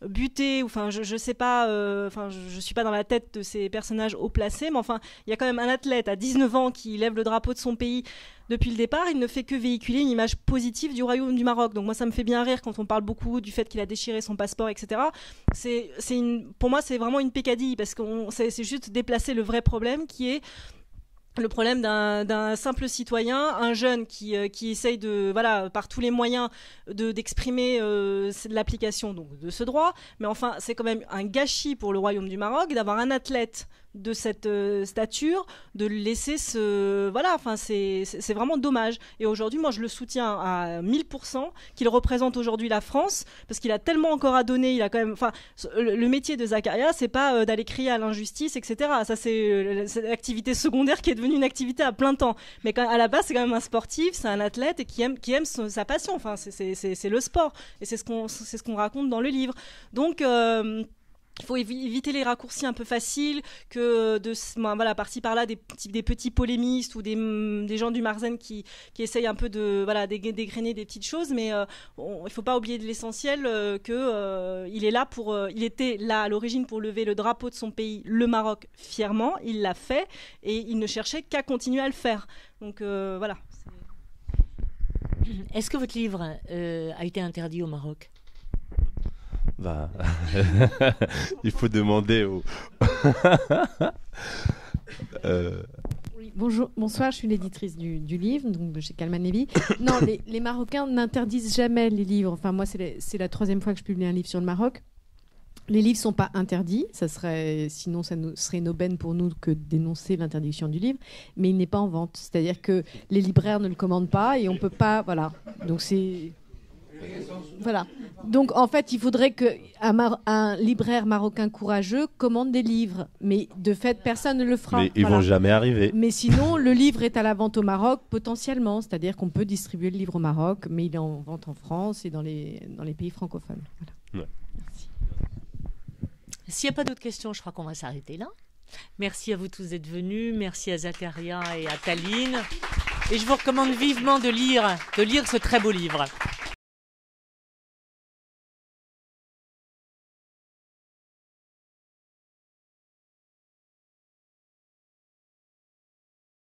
C: buté, je sais pas, je suis pas dans la tête de ces personnages haut placés, mais enfin, il y a quand même un athlète à 19 ans qui lève le drapeau de son pays depuis le départ. Il ne fait que véhiculer une image positive du royaume du Maroc. Donc moi, ça me fait bien rire quand on parle beaucoup du fait qu'il a déchiré son passeport, etc. Pour moi, c'est vraiment une pécadille parce que c'est juste déplacer le vrai problème qui est le problème d'un simple citoyen, un jeune qui essaye par tous les moyens d'exprimer l'application de ce droit. Mais enfin, c'est quand même un gâchis pour le royaume du Maroc d'avoir un athlète de cette stature, de le laisser c'est vraiment dommage. Et aujourd'hui, moi, je le soutiens à 1000%, qu'il représente aujourd'hui la France, parce qu'il a tellement encore à donner. Il a quand même, le métier de Zakaria, c'est pas d'aller crier à l'injustice, etc. Ça, c'est l'activité secondaire qui est devenue une activité à plein temps. Mais à la base, c'est quand même un sportif, c'est un athlète et qui aime sa passion. Enfin, c'est le sport. Et c'est ce qu'on raconte dans le livre. Donc, il faut éviter les raccourcis un peu faciles par-ci par-là des petits polémistes ou des gens du Marzan qui essayent un peu d'égrainer des petites choses, mais il faut pas oublier de l'essentiel il était là à l'origine pour lever le drapeau de son pays, le Maroc, fièrement. Il l'a fait et il ne cherchait qu'à continuer à le faire. Donc voilà.
A: Est-ce que votre livre a été interdit au Maroc?
B: Bah, il faut demander au...
L: Oui, bonsoir, je suis l'éditrice du livre, donc chez Calman Levy. Non, les Marocains n'interdisent jamais les livres. Enfin, moi, c'est la 3e fois que je publie un livre sur le Maroc. Les livres ne sont pas interdits, sinon ça serait une aubaine pour nous que dénoncer l'interdiction du livre, mais il n'est pas en vente. C'est-à-dire que les libraires ne le commandent pas et on ne peut pas... Voilà. Donc c'est... Voilà. Donc en fait, il faudrait qu'un libraire marocain courageux commande des livres. Mais de fait, personne ne le fera.
B: Mais ils vont jamais arriver.
L: Mais sinon, le livre est à la vente au Maroc potentiellement. C'est-à-dire qu'on peut distribuer le livre au Maroc, mais il est en vente en France et dans les pays francophones. Voilà.
B: Ouais.
L: Merci.
A: S'il n'y a pas d'autres questions, je crois qu'on va s'arrêter là. Merci à vous tous d'être venus. Merci à Zakaria et à Taline. Et je vous recommande vivement de lire ce très beau livre.